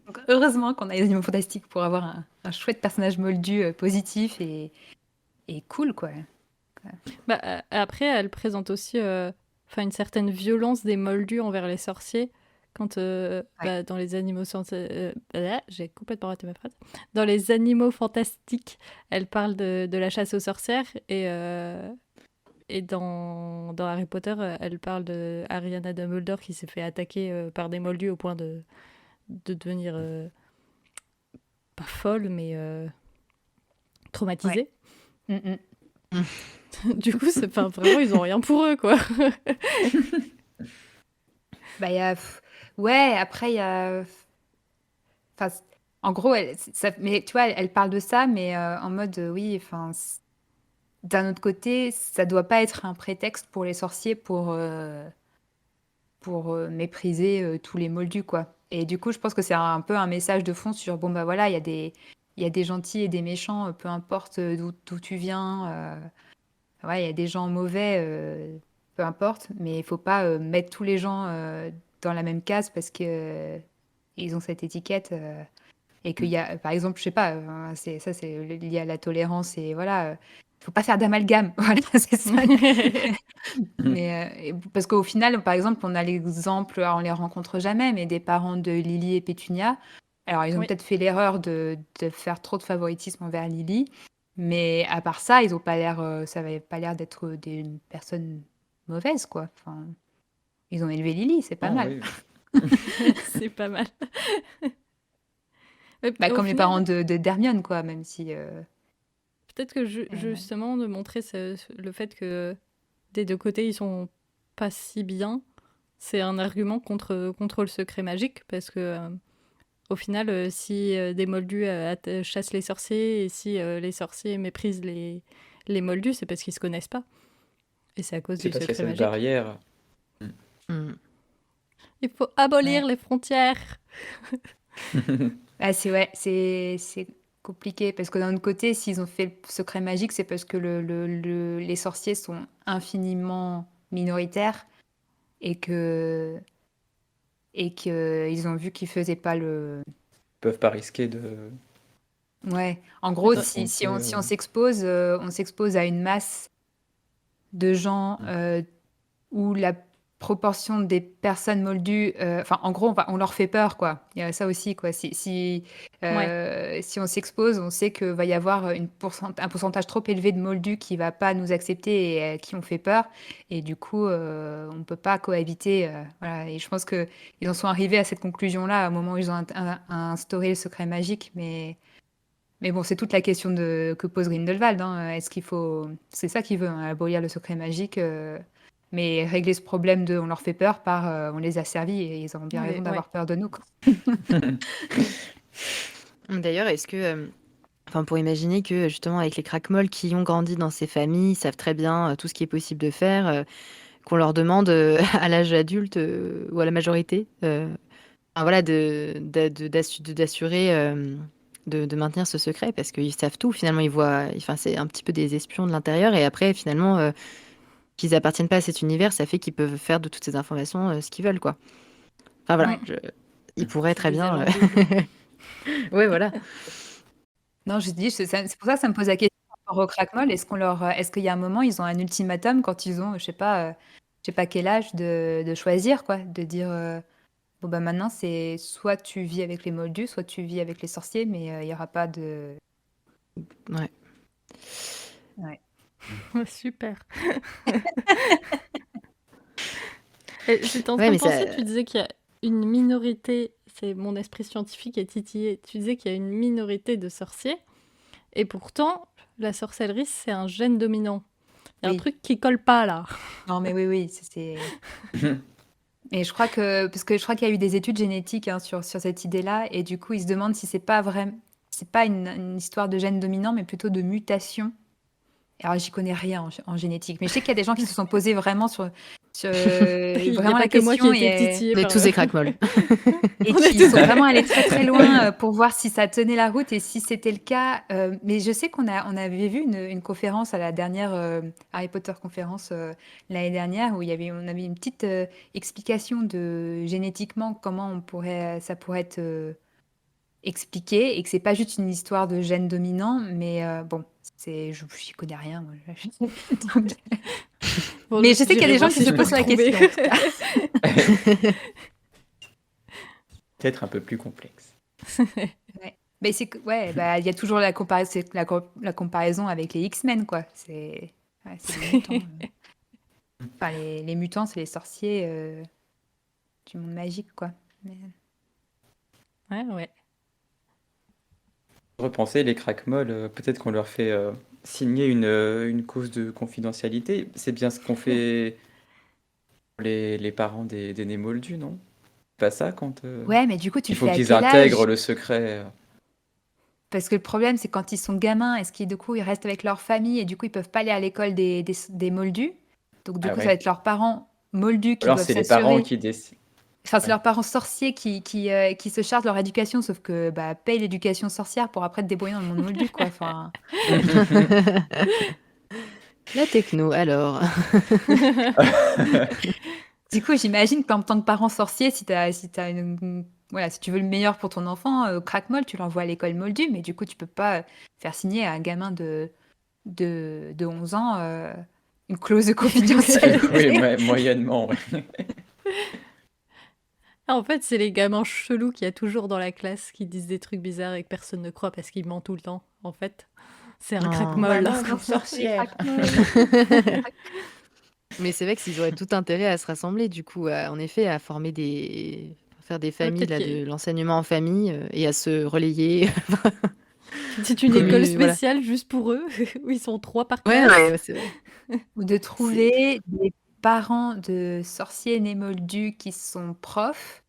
Donc, heureusement qu'on a les Animaux Fantastiques pour avoir un chouette personnage moldu positif et cool, quoi. Bah, après, elle présente aussi une certaine violence des moldus envers les sorciers. Quand Ouais. dans les animaux j'ai complètement raté ma phrase. Dans les animaux fantastiques, elle parle de la chasse aux sorcières, et dans Harry Potter, elle parle de Ariana Dumbledore qui s'est fait attaquer par des moldus au point de devenir pas folle, mais traumatisée. Mm, mm. Du coup, vraiment, ils ont rien pour eux, quoi. Bah, ouais, après, il y a. Enfin, en gros, mais tu vois, elle parle de ça, mais en mode, oui, enfin, d'un autre côté, ça doit pas être un prétexte pour les sorciers pour mépriser tous les moldus, quoi. Et du coup, je pense que c'est un peu un message de fond sur, bon, bah voilà, il y a des gentils et des méchants, peu importe d'où tu viens. Ouais, il y a des gens mauvais, peu importe, mais il faut pas mettre tous les gens dans la même case parce que ils ont cette étiquette. Et qu'il y a, par exemple, je sais pas, c'est lié à la tolérance, et voilà, faut pas faire d'amalgame. Voilà, c'est ça. Mais parce qu'au final, par exemple, on a l'exemple, alors on les rencontre jamais, mais des parents de Lily et Pétunia. Alors, ils ont Oui. peut-être fait l'erreur de faire trop de favoritisme envers Lily, mais à part ça, ils ont pas l'air, ça avait pas l'air d'être des personnes mauvaises, quoi. Enfin, ils ont élevé Lily, c'est pas Non, mal. oui. C'est pas mal. Bah, Au comme les final, parents d'Hermione, quoi, même si. peut-être que justement, de montrer le fait que des deux côtés, ils sont pas si bien, c'est un argument contre le secret magique, parce que au final, si des moldus chassent les sorciers, et si les sorciers méprisent les moldus, c'est parce qu'ils se connaissent pas. Et c'est à cause C'est du parce qu'il y a secret cette magique. barrière. Mm. Il faut abolir Ouais. les frontières. Ah, c'est ouais, c'est compliqué. Parce que d'un autre côté, s'ils ont fait le secret magique, c'est parce que les sorciers sont infiniment minoritaires et que ils ont vu qu'ils faisaient pas le. Ils peuvent pas risquer de. Ouais. En gros, Ouais. si on s'expose, on s'expose à une masse de gens où la proportion des personnes moldues, enfin, en gros, on leur fait peur, quoi. Il y a ça aussi, quoi. Si on s'expose, on sait qu'il va y avoir un pourcentage trop élevé de moldus qui va pas nous accepter et qui ont fait peur. Et du coup, on ne peut pas cohabiter. Voilà. Et je pense qu'ils en sont arrivés à cette conclusion-là au moment où ils ont instauré le secret magique. Mais bon, c'est toute la question que pose Grindelwald. Hein. Est-ce qu'il faut. C'est ça qu'il veut, hein, abolir le secret magique. Mais régler ce problème de on leur fait peur par on les a servis et ils ont bien Ouais, raison d'avoir ouais. peur de nous, quoi. D'ailleurs, est-ce que, enfin, pour imaginer que justement avec les craquemolles qui ont grandi dans ces familles, ils savent très bien tout ce qui est possible de faire, qu'on leur demande à l'âge adulte ou à la majorité, enfin, voilà, d'assurer, de maintenir ce secret parce qu'ils savent tout finalement, ils voient, enfin, c'est un petit peu des espions de l'intérieur et après finalement, qu'ils appartiennent pas à cet univers, ça fait qu'ils peuvent faire de toutes ces informations ce qu'ils veulent, quoi. Enfin voilà, Ouais. ils pourraient C'est très des bien. ailes en double. Ouais, voilà. Non, je dis, c'est pour ça que ça me pose la question par rapport au craquemol. Est-ce qu'il y a un moment, ils ont un ultimatum quand ils ont, je sais pas quel âge de choisir, quoi, de dire, bon, bah maintenant, c'est soit tu vis avec les moldus, soit tu vis avec les sorciers, mais il n'y aura pas de. Ouais. Ouais. Super. Et j'étais en Ouais, train de mais penser, ça. tu disais qu'il y a une minorité, c'est mon esprit scientifique est titillé, tu disais qu'il y a une minorité de sorciers, et pourtant, la sorcellerie, c'est un gène dominant. Il y a un Oui. truc qui colle pas là. Non, mais oui, c'est. Et je crois parce que je crois qu'il y a eu des études génétiques hein, sur cette idée-là, et du coup, ils se demandent si c'est pas une histoire de gène dominant, mais plutôt de mutation. Alors, j'y connais rien en génétique, mais je sais qu'il y a des gens qui se sont posés vraiment sur Il n'y a vraiment la pas que moi qui question ai été titillée On est par tous des craquemolles. et On est qui tous- sont vraiment allés très très loin pour voir si ça tenait la route et si c'était le cas. Mais je sais on avait vu une conférence à la dernière Harry Potter conférence l'année dernière où on avait une petite explication de génétiquement comment ça pourrait être expliqué et que c'est pas juste une histoire de gène dominant, mais bon, j'y connais rien. Moi. Bon, Mais je sais qu'il y a j'irai des gens voir qui si se je peux posent la retrouver. question. En tout cas. Peut-être un peu plus complexe. Ouais. Mais ouais, bah il y a toujours la comparaison avec les X-Men, quoi. C'est les mutants. Enfin, les mutants, c'est les sorciers du monde magique, quoi. Ouais. Repenser les craquemolles, peut-être qu'on leur fait signer une clause de confidentialité. C'est bien ce qu'on fait pour les parents des nés moldus, non? Pas ça quand Ouais, mais du coup, tu il le faut fais à qu'ils quel intègrent âge? le secret. Parce que le problème, c'est quand ils sont gamins, est-ce qu'ils, du coup, ils restent avec leur famille et du coup, ils peuvent pas aller à l'école des moldus? Donc, du Ah coup, ça va ouais. être leurs parents moldus qui Alors doivent c'est les parents s'assurer. qui décident. Enfin, c'est Ouais. leurs parents sorciers qui se chargent de leur éducation, sauf que bah, paye l'éducation sorcière pour après te débrouiller dans le monde moldu, quoi. Enfin, La techno, alors. du coup, j'imagine qu'en tant que parent sorcier, si voilà, si tu veux le meilleur pour ton enfant, craque-molle, tu l'envoies à l'école moldue, mais du coup, tu peux pas faire signer à un gamin de 11 ans une clause de Oui, confidentialité. moyennement. Ouais. Ah, en fait, c'est les gamins chelous qu'il y a toujours dans la classe qui disent des trucs bizarres et que personne ne croit parce qu'ils mentent tout le temps. En fait, c'est un Oh. craque-molle. Maman, sorcière. Mais c'est vrai que s'ils auraient tout intérêt à se rassembler, du coup, en effet, à faire des familles peut-être là, qu'il y a- de l'enseignement en famille et à se relayer. C'est une Comme école voilà. spéciale juste pour eux, où ils sont 3 par Ouais, classe. ouais, c'est vrai. Ou de trouver des parents de sorciers nés moldus qui sont profs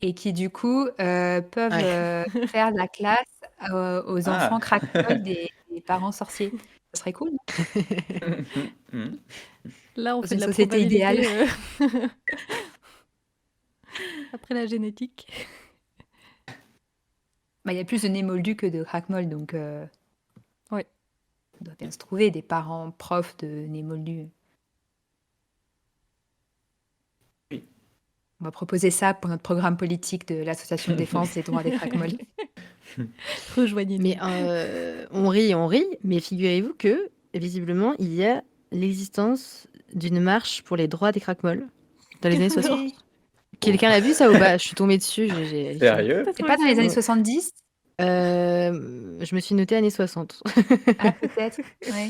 et qui du coup peuvent Ouais. faire la classe aux Ah. enfants craquemolles des parents sorciers. Ça serait cool, non? Là, on Dans fait une de la société idéale. probabilité après la génétique. Bah, il y a plus de nés moldus que de craquemolles, donc Ouais. il doit bien se trouver des parents profs de nés moldus. Oui. On va proposer ça pour notre programme politique de l'Association de défense des droits des craquemolles. Rejoignez-nous. Mais on rit, mais figurez-vous que, visiblement, il y a l'existence d'une marche pour les droits des craquemolles dans les années 60. Oui. Quelqu'un l'a vu ça ou pas? Je suis tombée dessus, j'ai halluciné. Sérieux? C'est pas dans les années Ouais. 70? Je me suis notée années 60. Ah, peut-être, ouais.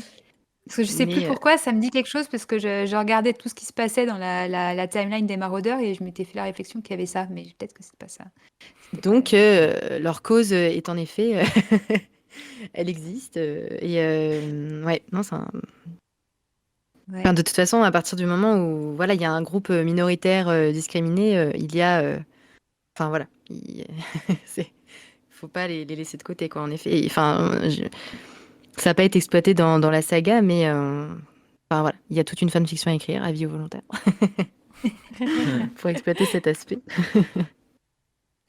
Parce que je sais plus Mais pourquoi, ça me dit quelque chose, parce que je regardais tout ce qui se passait dans la timeline des maraudeurs et je m'étais fait la réflexion qu'il y avait ça, mais peut-être que c'est pas ça. C'était pas donc, la- leur cause est en effet, elle existe. Ouais, non, c'est un... Ouais. Enfin, de toute façon, à partir du moment où voilà, il y a un groupe minoritaire discriminé, il y a. Enfin voilà, c'est faut pas les laisser de côté, quoi, en effet. Et, enfin, ça n'a pas été exploité dans la saga, mais enfin, voilà, il y a toute une fanfiction à écrire, avis aux volontaires, pour exploiter cet aspect.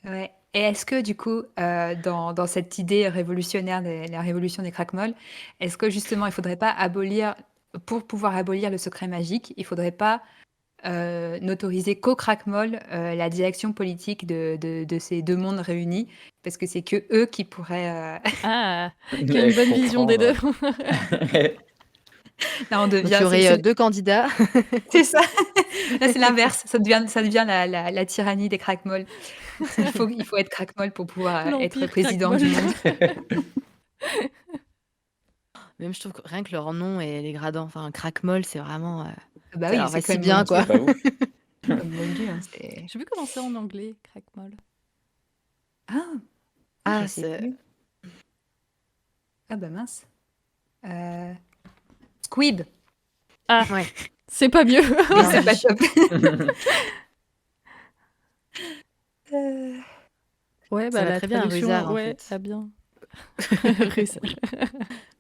Ouais. Et est-ce que du coup, dans cette idée révolutionnaire de la révolution des craquemolles, est-ce que justement il faudrait pas abolir, pour pouvoir abolir le secret magique, il faudrait pas n'autoriser qu'aux craquemolles la direction politique de ces deux mondes réunis, parce que c'est que eux qui pourraient. Ah, qui a une bonne vision des deux. Là, on Donc, devient. il y aurait 2 candidats. C'est ça. Là, c'est l'inverse. Ça devient la tyrannie des craquemolles. Il faut être craquemolle pour pouvoir être L'empire président du monde. Même je trouve que rien que leur nom est dégradant. Enfin, craquemolle, c'est vraiment. Bah Ça oui, leur c'est va si comme bien, moldu. quoi. Pas ouf. Comme moldu, hein, c'est... J'ai vu comment c'est en anglais, craquemolle. Ah, Ah, je sais c'est. plus. Ah bah mince. Squib. Ah, Ouais. c'est pas mieux. Oui, c'est pas top. Ouais, Ça bah va la très bien à traduction, Rusard, en ouais, fait. ça bien. Rusard.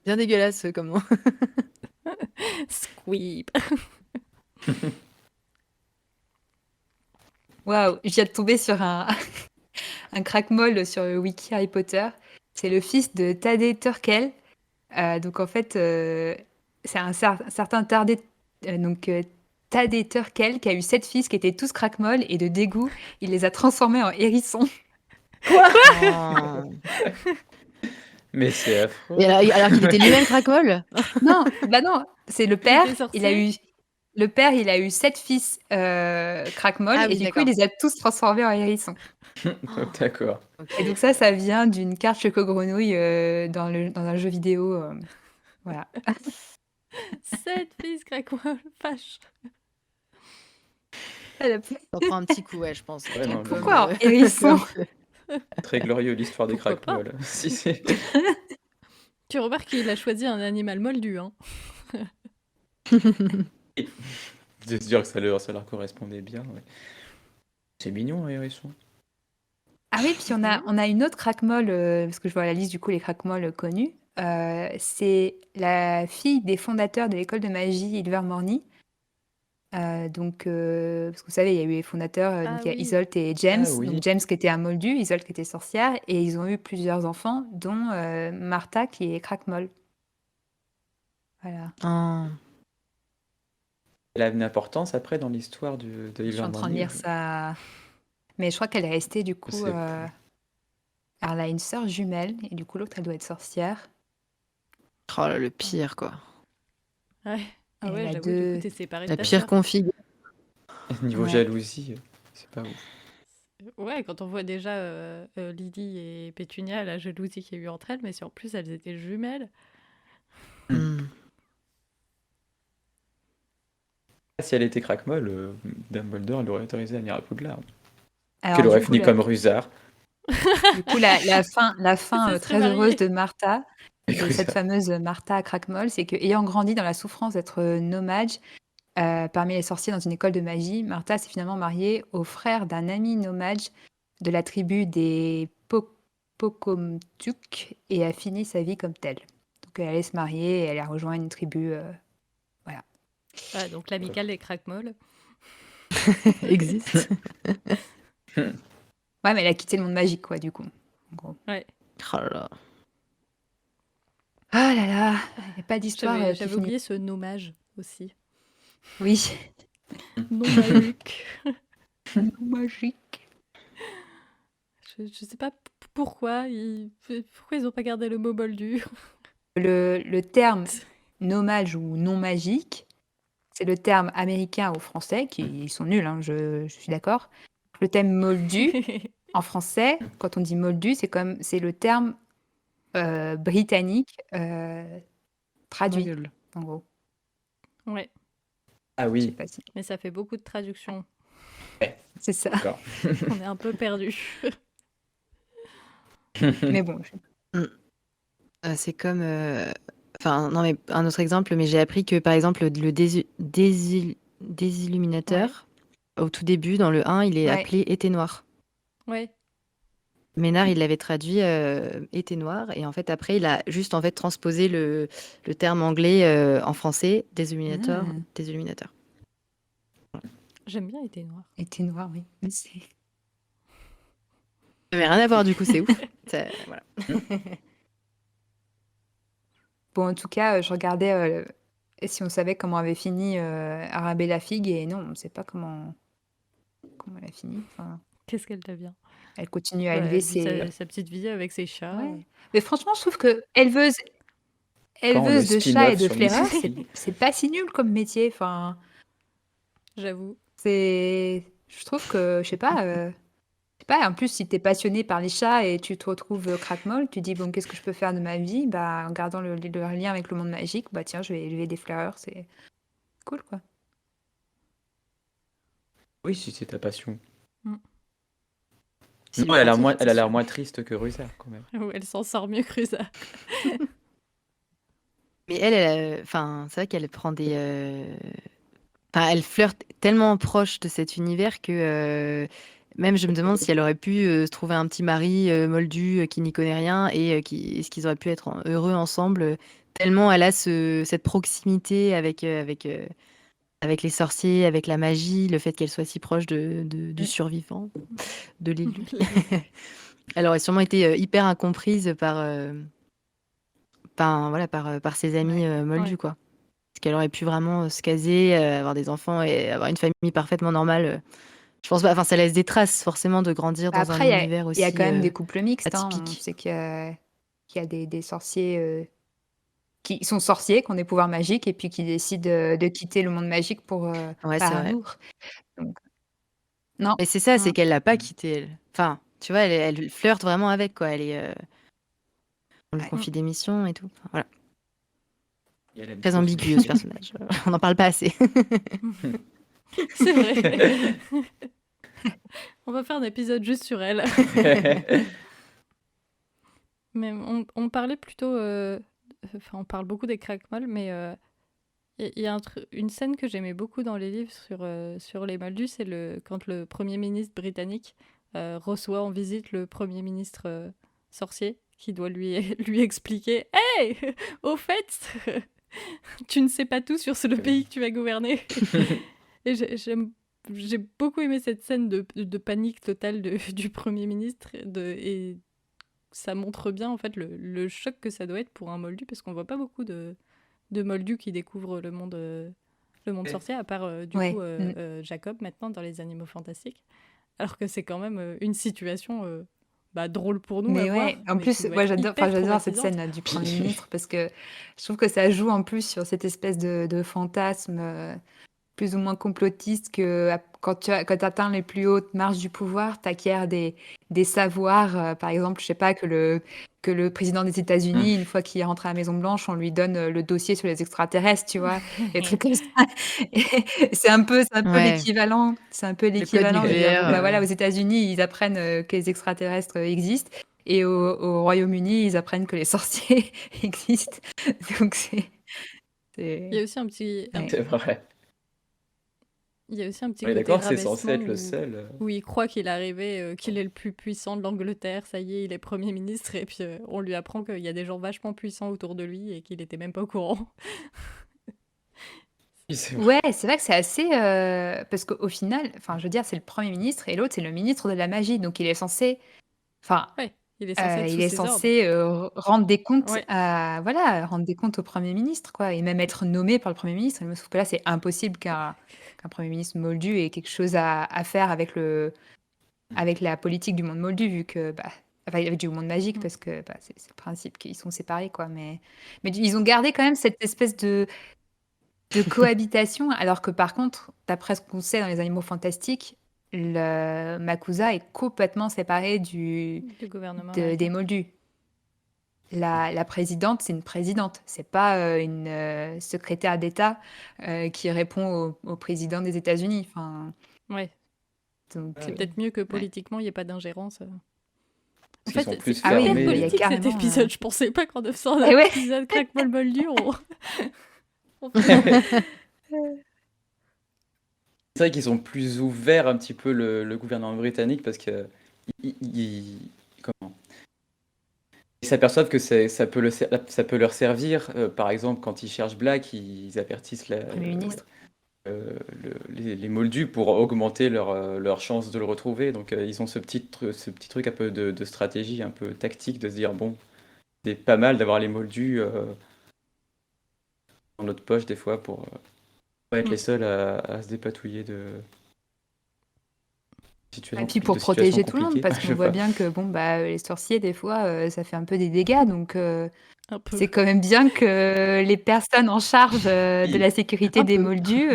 Bien dégueulasse comme nom. Squeep. Waouh, je viens de tomber sur un craquemolle sur le wiki Harry Potter. C'est le fils de Tadé Turkel. Donc en fait, c'est un certain Tadé Turkel qui a eu 7 fils qui étaient tous craquemolles et de dégoût, il les a transformés en hérissons. Oh. Mais c'est affreux. Et alors qu'il était lui-même craquemolle. Non, bah non, c'est le père. était sorcier. Le père, il a eu 7 fils craquemolles Ah et oui, du coup, il d'accord. les a tous transformés en hérissons. D'accord. Ok. Et donc ça vient d'une carte Choco-Grenouille dans un jeu vidéo. Voilà. 7 fils craquemolle, vache. Ça prend un petit coup, ouais, je pense. Ouais, non, Pourquoi Comme, hérisson? Très glorieux l'histoire des Pourquoi pas. craquemolles. Si c'est... Tu remarques qu'il a choisi un animal moldu, hein. De se dire que ça leur correspondait bien. Ouais. C'est mignon, un hérisson. Ah oui, puis on a une autre craquemolle, parce que je vois la liste du coup les craquemolles connus. C'est la fille des fondateurs de l'école de magie Ilvermorny. Donc, parce que vous savez, il y a eu les fondateurs, Ah donc il y a oui. Isolde et James. Ah oui. Donc James qui était un moldu, Isolde qui était sorcière, et ils ont eu plusieurs enfants, dont Martha qui est craquemolle. Voilà. Ah. Elle a une importance après dans l'histoire de Je suis en train de Ilvermorny. lire ça. Mais je crois qu'elle est restée du coup. sais Alors, elle a une sœur jumelle, et du coup, l'autre, elle doit être sorcière. Oh là, le pire, quoi. Ouais. Ah Et ouais, la j'avoue, deux- du coup, t'es séparé de La ta pire sœur. config. Niveau Ouais. jalousie, c'est pas ouf. Ouais, quand on voit déjà Lydie et Pétunia, la jalousie qu'il y a eu entre elles, mais si en plus elles étaient jumelles. Hmm. Si elle était craquemolle, Dumbledore l'aurait autorisé à venir à Poudlard. Alors, Qu'elle du aurait coup, fini la- comme Rusard. Du coup, la fin Se très serait heureuse mariée. de Martha, Avec de cette Rusard. fameuse Martha à Crackmoll, c'est que, ayant grandi dans la souffrance d'être nomade parmi les sorciers dans une école de magie, Martha s'est finalement mariée au frère d'un ami nomade de la tribu des Pocomtuc et a fini sa vie comme telle. Donc, elle allait se marier et elle a rejoint une tribu. Voilà. Ah, donc l'amicale des craquemolles. Existe. Ouais, mais elle a quitté le monde magique, quoi, du coup. En gros. Ouais. Oh là là. Ah là là, il n'y a pas d'histoire J'avais qui j'avais finit. oublié ce nommage aussi. Oui, Non magique. magique. Je sais pas pourquoi ils ont pas gardé le mot moldu. Le terme nommage ou non magique, c'est le terme américain ou français, qui ils sont nuls, hein, je suis d'accord. Le terme moldu, en français, quand on dit moldu, c'est le terme britannique traduit, Gueule. en gros. Ouais, Ah Je sais oui, pas si. mais ça fait beaucoup de traductions. C'est ça. d'accord. On est un peu perdu. Mais bon, C'est comme. Enfin, non, mais un autre exemple, mais j'ai appris que par exemple, le désilluminateur, au tout début, dans le 1, il est Ouais. appelé été noir. Ouais. Ménard, il l'avait traduit été noir, et en fait, après, il a juste en fait transposé le terme anglais en français, désilluminateur, Ah. désilluminateur. J'aime bien été noir. Été noir, oui. Mais c'est- Ça n'avait rien à voir, du coup, c'est ouf. Voilà. Bon, en tout cas, je regardais si on savait comment avait fini Arabelle la figue, et non, on ne sait pas comment elle a fini. Enfin, Qu'est-ce qu'elle devient? elle continue à Bah, élever elle vit ses. sa petite vie avec ses chats. Ouais. Mais franchement, je trouve que éleveuse Quand le de chats spin-off et de sur Miss flaireurs, Piggy. c'est pas si nul comme métier. Enfin, J'avoue. je trouve que, je sais pas, en plus, si tu es passionné par les chats et tu te retrouves craquemol, tu dis, bon, qu'est-ce que je peux faire de ma vie? Bah, en gardant le lien avec le monde magique, bah tiens, je vais élever des flaireurs, c'est cool, quoi. Oui, si c'est ta passion. C'est Non, elle a l'air lucratif, moins, elle a c'est l'air sûr. moins triste que Rusa, quand même. Où elle s'en sort mieux que Rusa. Mais enfin, c'est vrai qu'elle prend des. Enfin, elle flirte tellement proche de cet univers que même je me demande si elle aurait pu se trouver un petit mari moldu qui n'y connaît rien et est-ce qu'ils auraient pu être heureux ensemble tellement elle a cette proximité avec les sorciers, avec la magie, le fait qu'elle soit si proche du survivant, de l'élu. Elle aurait sûrement été hyper incomprise par ses amis moldus, Ouais. quoi. Parce qu'elle aurait pu vraiment se caser, avoir des enfants et avoir une famille parfaitement normale. Je pense pas, enfin, ça laisse des traces forcément de grandir dans un Après, univers il y a aussi quand même des couples mixtes, hein. On atypique. sait qu'il y a des sorciers qui sont sorciers, qui ont des pouvoirs magiques, et puis qui décident de quitter le monde magique Ouais, par c'est vrai. amour. Donc, non. Mais c'est ça, c'est Mm. qu'elle l'a pas quitté, elle. Enfin, tu vois, elle flirte vraiment avec, quoi. On lui Ouais. confie des missions et tout. Enfin, voilà. Et elle aime Très trop ambigu ce personnage. On n'en parle pas assez. C'est vrai. On va faire un épisode juste sur elle. Mais on parlait plutôt... Enfin, on parle beaucoup des crackmolls, mais il y a une scène que j'aimais beaucoup dans les livres sur les Moldus, c'est quand le Premier ministre britannique reçoit en visite le Premier ministre sorcier, qui doit lui expliquer « Hey, au fait, tu ne sais pas tout sur le pays que tu vas gouverner. » Et j'ai beaucoup aimé cette scène de panique totale du Premier ministre, et ça montre bien en fait le choc que ça doit être pour un moldu, parce qu'on voit pas beaucoup de moldus qui découvrent le monde sorcier, à part Ouais. Jacob maintenant dans Les Animaux Fantastiques, alors que c'est quand même une situation drôle pour nous à Mais voir, ouais, en mais plus, qui doit moi être j'adore, hyper j'adore cette traumatisante. scène du Premier ministre, parce que je trouve que ça joue en plus sur cette espèce de fantasme plus ou moins complotiste que quand tu atteins les plus hautes marges du pouvoir, tu acquiers des savoirs. Par exemple, je sais pas, que le président des États-Unis, une fois qu'il est rentré à la Maison-Blanche, on lui donne le dossier sur les extraterrestres, tu vois, des trucs comme ça. Et c'est un peu Ouais. l'équivalent. C'est un peu Le code l'équivalent de dire, nucléaire. bon, bah voilà, aux États-Unis, ils apprennent que les extraterrestres existent. Et au Royaume-Uni, ils apprennent que les sorciers existent. Donc Il y a aussi un petit, Ouais. C'est vrai. il y a aussi un petit On est côté d'accord que c'est censé rabaissement être le où, seul. où il croit qu'il est arrivé, qu'il est le plus puissant de l'Angleterre, ça y est, il est Premier ministre, et puis on lui apprend qu'il y a des gens vachement puissants autour de lui et qu'il n'était même pas au courant. Oui, c'est vrai. Ouais, c'est vrai que c'est assez. Parce qu'au final, enfin, je veux dire, c'est le Premier ministre et l'autre, c'est le ministre de la magie. Donc il est censé. Enfin, Ouais, Il est censé être il sous est ses ordres. censé, rendre des comptes Ouais. rendre des comptes au Premier ministre, quoi, et même être nommé par le Premier ministre. Sauf que là, c'est impossible qu'un Premier ministre moldu ait quelque chose à faire avec la politique du monde moldu, vu que, enfin, du monde magique, parce que c'est le principe qu'ils sont séparés, quoi. Mais ils ont gardé quand même cette espèce de cohabitation, alors que par contre, d'après ce qu'on sait dans les Animaux Fantastiques, le Makusa est complètement séparé Du gouvernement des américain. Moldus. La présidente, c'est une présidente, c'est pas une secrétaire d'État qui répond au président des États-Unis. Enfin, Ouais. donc, C'est peut-être mieux que politiquement, il n'y ait pas d'ingérence. Parce En qu'ils sont fait, plus c'est oui, hyper fermés. il y a politique cet carrément, épisode. Je pensais pas qu'en faisant un Eh ouais. épisode Crackball Moldu, on fait- C'est vrai qu'ils sont plus ouverts un petit peu le gouvernement britannique parce que comment ils s'aperçoivent que ça peut leur servir. Par exemple, quand ils cherchent Black, ils avertissent Premier ministre. les Moldus pour augmenter leur chance de le retrouver. Donc ils ont ce petit truc un peu de stratégie, un peu tactique, de se dire bon, c'est pas mal d'avoir les Moldus dans notre poche des fois pour pas être les seuls à se dépatouiller de Et puis pour situations protéger tout le monde, compliquées. parce Je qu'on sais voit pas. bien que les sorciers, des fois, ça fait un peu des dégâts. Donc un peu. c'est quand même bien que les personnes en charge de la sécurité Un des peu. Moldus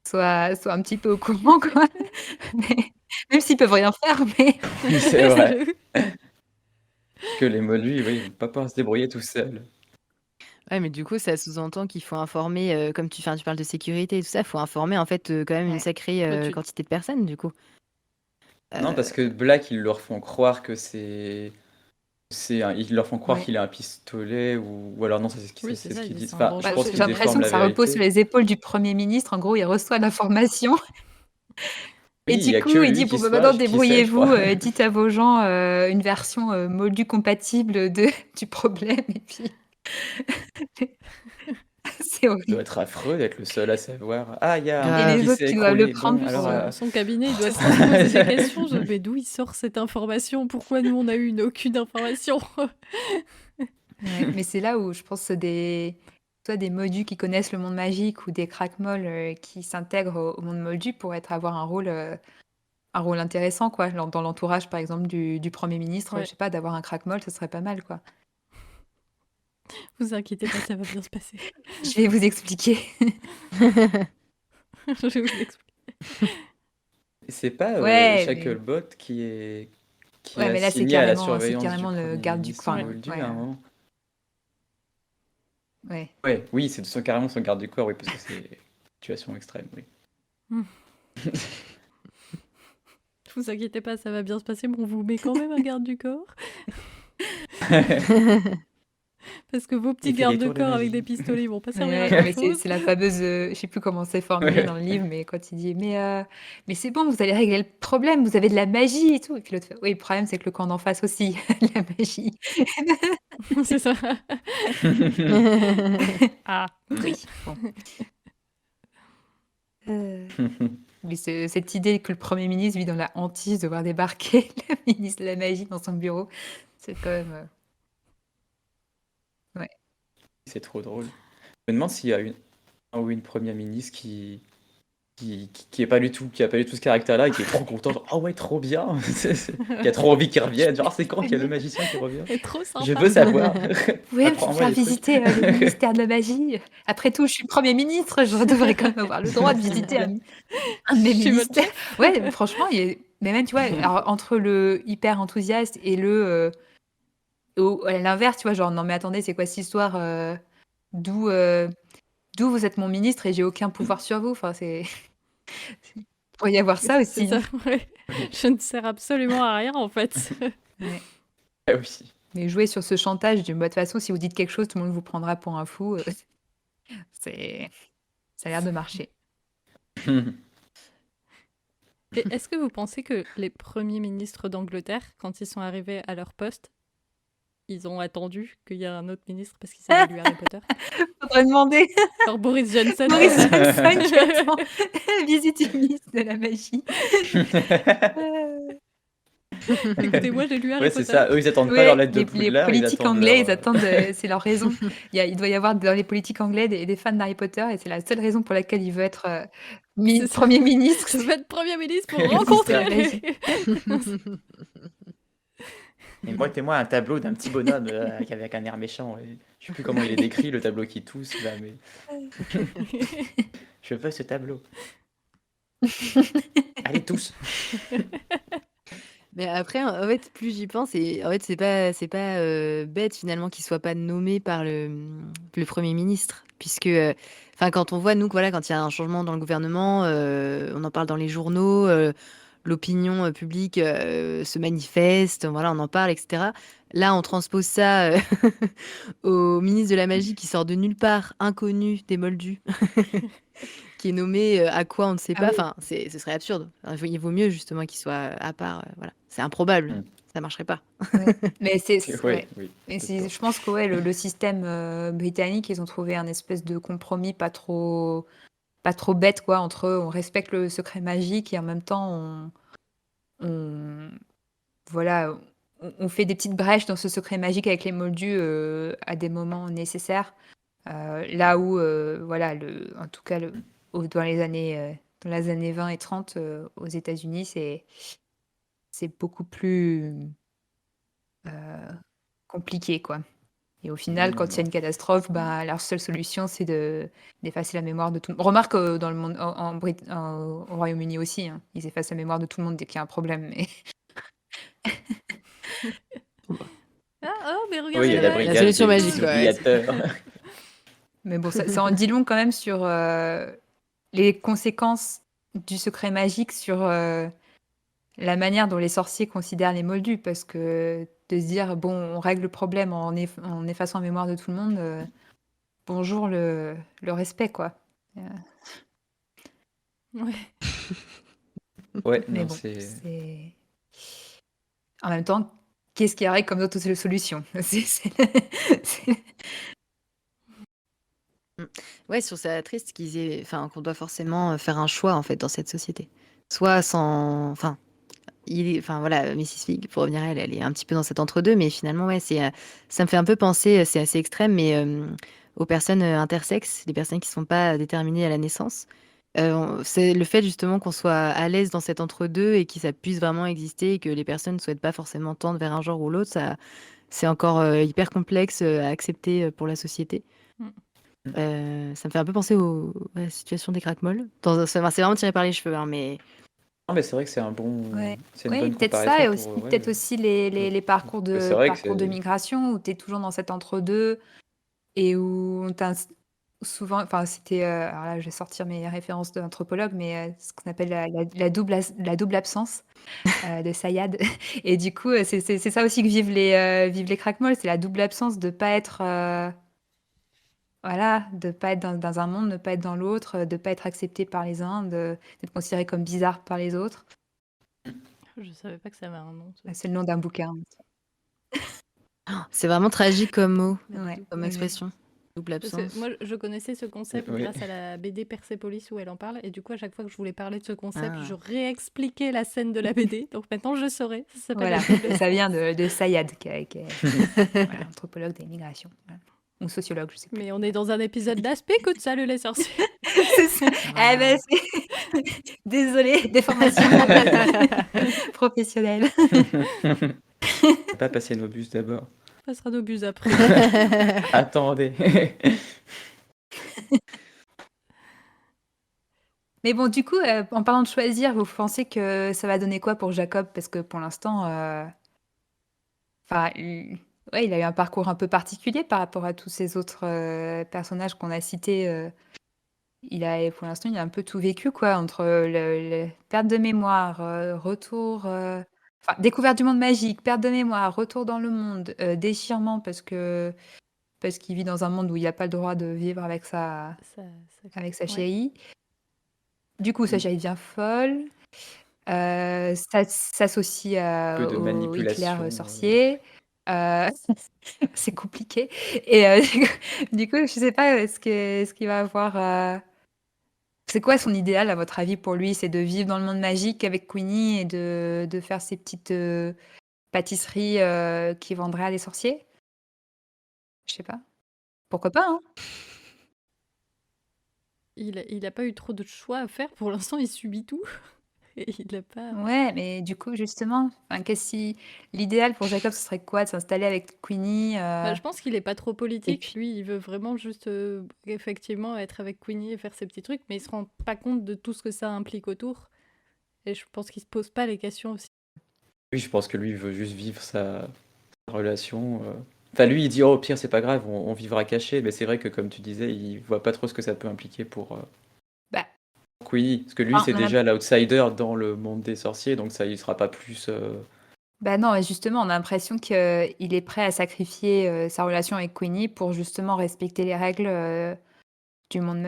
soient un petit peu au courant, quoi. Même s'ils peuvent rien faire, mais Oui, c'est vrai. Que les Moldus, oui, ils vont pas pouvoir se débrouiller tout seuls. Ouais, mais du coup, ça sous-entend qu'il faut informer, comme tu parles de sécurité et tout ça, il faut informer en fait quand même une Ouais. sacrée Bah, tu- quantité de personnes, du coup. Non, parce que Black, ils leur font croire que ils leur font croire Ouais. qu'il a un pistolet ou alors non, c'est Oui, ce c'est ça, qu'ils ils disent. sont Enfin, dangereux. je J'ai pense qu'ils l'impression déforment que la ça repose sur vérité. les épaules du Premier ministre. En gros, il reçoit l'information. Oui, Et il y du a coup, que il lui dit, qui bon, maintenant, sait, je débrouillez-vous, crois. dites à vos gens une version moldu compatible du problème. Et puis, c'est Ça doit horrible. être affreux d'être le seul à savoir. Ah, il y a un Grave. pont Et les qui autres s'est qui doivent le écroulé. prendre Bon, alors. Dans son cabinet, il doit se poser des questions. Mais d'où il sort cette information? Pourquoi nous, on a eu aucune information? Ouais, mais c'est là où je pense que soit des moldus qui connaissent le monde magique ou des crackmolls qui s'intègrent au monde moldu pour avoir un rôle intéressant, quoi. Dans l'entourage, par exemple, du Premier ministre, Ouais. je sais pas, d'avoir un crackmoll, ce serait pas mal, quoi. Vous inquiétez pas, ça va bien se passer. Je vais vous expliquer. Je vais vous expliquer. C'est pas Ouais, Shacklebot qui est mais là, c'est assigné à la carrément surveillance du le Premier garde du ministre coin. moldu Ouais, à un moment. ouais. Ouais, oui, c'est carrément son garde du corps, oui, parce que c'est une situation extrême, oui. Vous inquiétez pas, ça va bien se passer, mais on vous met quand même un garde du corps. Parce que vos petits Il fait gardes des de tours de corps avec magie. des pistolets, ils vont pas servir à Ouais, grand mais chose. c'est la fameuse, je sais plus comment c'est formulé Ouais. dans le livre, mais quand il dit mais c'est bon, vous allez régler le problème, vous avez de la magie et tout. Et puis l'autre fait oui, le problème c'est que le camp d'en face aussi a de la magie. C'est ça. Ah, oui. Bon. Mais cette idée que le Premier ministre vit dans la hantise de voir débarquer le ministre de la magie dans son bureau, c'est quand même. Ouais. C'est trop drôle. Je me demande s'il y a un ou une première ministre qui a pas du tout ce caractère-là et qui est trop content, genre, ah ouais, trop bien, qui a trop envie qu'il revienne, genre, c'est quand qu'il y a le magicien qui revient? C'est trop sympa. Je veux savoir. Vous pouvez me Apprends-moi faire des trucs. visiter le ministère de la magie. Après tout, je suis Premier ministre, je devrais quand même avoir le droit de visiter un de mes Je suis votre ministères. Ouais, franchement, mais même, tu vois, alors, entre le hyper enthousiaste et à l'inverse, tu vois, genre, non mais attendez, c'est quoi cette histoire d'où vous êtes mon ministre et j'ai aucun pouvoir sur vous. Enfin, il pourrait y avoir ça aussi. C'est ça, ouais. Je ne sers absolument à rien, en fait. Ouais. Ah oui. Mais jouer sur ce chantage de toute façon, si vous dites quelque chose, tout le monde vous prendra pour un fou. Ça a l'air de marcher. Et est-ce que vous pensez que les premiers ministres d'Angleterre, quand ils sont arrivés à leur poste, ils ont attendu qu'il y ait un autre ministre parce qu'ils savaient lu Harry Potter? Faudrait demander Genre Boris Johnson. Boris Johnson qui attend la visite du ministre de la magie. Écoutez, moi j'ai lu Harry Ouais, c'est Potter. ça. Eux, ils attendent pas leur Ouais, lettre de les Poudlard, ils politiques attendent anglais, leur. ils attendent, c'est leur raison. Il doit y avoir dans les politiques anglais des fans d'Harry Potter et c'est la seule raison pour laquelle il veut être C'est ça. Premier ministre. Je vais être Premier ministre pour C'est ça. rencontrer Vas-y. Et mettez-moi un tableau d'un petit bonhomme avec un air méchant. Je sais plus comment il est décrit, le tableau qui tousse, là, mais je veux ce tableau. Allez, tous. Mais après, en fait, plus j'y pense, et en fait, c'est pas bête finalement qu'il soit pas nommé par le Premier ministre, puisque, enfin, quand on voit nous, que, voilà, quand il y a un changement dans le gouvernement, on en parle dans les journaux, l'opinion publique se manifeste, voilà, on en parle, etc. Là, on transpose ça au ministre de la Magie qui sort de nulle part, inconnu des Moldus, qui est nommé à quoi on ne sait Ah pas. oui. Enfin, ce serait absurde. Il vaut mieux justement qu'il soit à part. Voilà, c'est improbable. Mm. Ça marcherait pas. Ouais. Mais Ouais, ouais. oui. Et D'accord. je pense que ouais, le système britannique, ils ont trouvé un espèce de compromis pas trop bête, quoi, entre on respecte le secret magique et en même temps voilà, on fait des petites brèches dans ce secret magique avec les moldus à des moments nécessaires. Là où, voilà, en tout cas, dans les années 20 et 30 aux États-Unis, c'est beaucoup plus compliqué, quoi. Et au final, Non, quand il y a non. une catastrophe, bah, leur seule solution, c'est d'effacer la mémoire de tout le monde. Remarque dans le monde, au Royaume-Uni aussi, hein, ils effacent la mémoire de tout le monde dès qu'il y a un problème. Mais mais Oui, il y regardez a la là-bas, La brigade solution des magique, ouais. oubliateurs. Mais bon, ça en dit long quand même sur les conséquences du secret magique sur la manière dont les sorciers considèrent les moldus. Parce que de se dire, bon, on règle le problème en effaçant la mémoire de tout le monde, bonjour le respect, quoi. Ouais. Ouais, Mais non, bon, c'est. c'est. En même temps, qu'est-ce qu'il y aurait comme autre solution? Ouais, je trouve ça triste qu'on doit forcément faire un choix en fait dans cette société. Soit sans, enfin, voilà, Mrs. Fig, pour revenir à elle, elle est un petit peu dans cet entre-deux, mais finalement, ouais, ça me fait un peu penser, c'est assez extrême, mais aux personnes intersexes, les personnes qui ne sont pas déterminées à la naissance. C'est le fait justement qu'on soit à l'aise dans cet entre-deux et que ça puisse vraiment exister et que les personnes ne souhaitent pas forcément tendre vers un genre ou l'autre, c'est encore hyper complexe à accepter pour la société. Ça me fait un peu penser à la situation des crackmolls. C'est vraiment tiré par les cheveux, hein, mais Non, mais c'est vrai que c'est une Oui, bonne peut-être comparaison ça, et aussi, pour. peut-être aussi les parcours Mais c'est de, vrai que parcours de migration où tu es toujours dans cet entre-deux et où souvent, enfin, c'était, alors là, je vais sortir mes références d'anthropologue, mais ce qu'on appelle la double absence de Sayad. Et du coup, c'est ça aussi que vivent les crackmolls, c'est la double absence de pas être, voilà, de pas être dans un monde, de pas être dans l'autre, de pas être accepté par les uns, d'être considéré comme bizarre par les autres. Je savais pas que ça avait un nom. C'est le nom d'un bouquin. c'est vraiment tragique comme mot, Ouais, comme ouais. expression. Double Parce que absence. moi, je connaissais ce concept Oui. grâce à la BD Persepolis où elle en parle. Et du coup, à chaque fois que je voulais parler de ce concept, Ah. je réexpliquais la scène de la BD. Donc maintenant, je saurais. Ça s'appelle Voilà, la double ça absence. vient de Sayad, qui est voilà, anthropologue des migrations. Voilà. Ou sociologue, je sais plus. Mais on est dans un épisode d'Aspect, écoute, salut les sorciers. C'est ça. Ah. Eh ben, désolée, déformation professionnelle. On va pas passer nos bus d'abord. On passera nos bus après. Attendez. Mais bon, du coup, en parlant de choisir, vous pensez que ça va donner quoi pour Jacob? Parce que pour l'instant, enfin, ouais, il a eu un parcours un peu particulier par rapport à tous ces autres personnages qu'on a cités. Pour l'instant, il a un peu tout vécu, quoi, entre perte de mémoire, retour, enfin, découverte du monde magique, perte de mémoire, retour dans le monde, déchirement parce qu'il vit dans un monde où il n'a pas le droit de vivre avec sa Ouais. chérie. Du coup, sa chérie devient folle. S'associe Peu de au manipulation. Hitler sorcier. C'est compliqué. Et du coup, je sais pas ce qu'il va avoir. C'est quoi son idéal, à votre avis, pour lui? C'est de vivre dans le monde magique avec Queenie et de faire ses petites pâtisseries qu'il vendrait à des sorciers? Je sais pas. Pourquoi pas, hein? Il a pas eu trop de choix à faire. Pour l'instant, il subit tout. Et il a pas. Ouais, mais du coup, justement, enfin, l'idéal pour Jacob, ce serait quoi? De s'installer avec Queenie Bah, je pense qu'il est pas trop et politique. puis... Lui, il veut vraiment juste effectivement être avec Queenie et faire ses petits trucs, mais il se rend pas compte de tout ce que ça implique autour. Et je pense qu'il se pose pas les questions aussi. Oui, je pense que lui, il veut juste vivre sa relation. Enfin, lui, il dit, oh, au pire, c'est pas grave, on vivra caché. Mais c'est vrai que, comme tu disais, il voit pas trop ce que ça peut impliquer pour Bah, Queenie. Parce que lui, enfin, c'est déjà l'outsider dans le monde des sorciers, donc ça, il sera pas plus. bah non, mais justement, on a l'impression qu'il est prêt à sacrifier sa relation avec Queenie pour justement respecter les règles du monde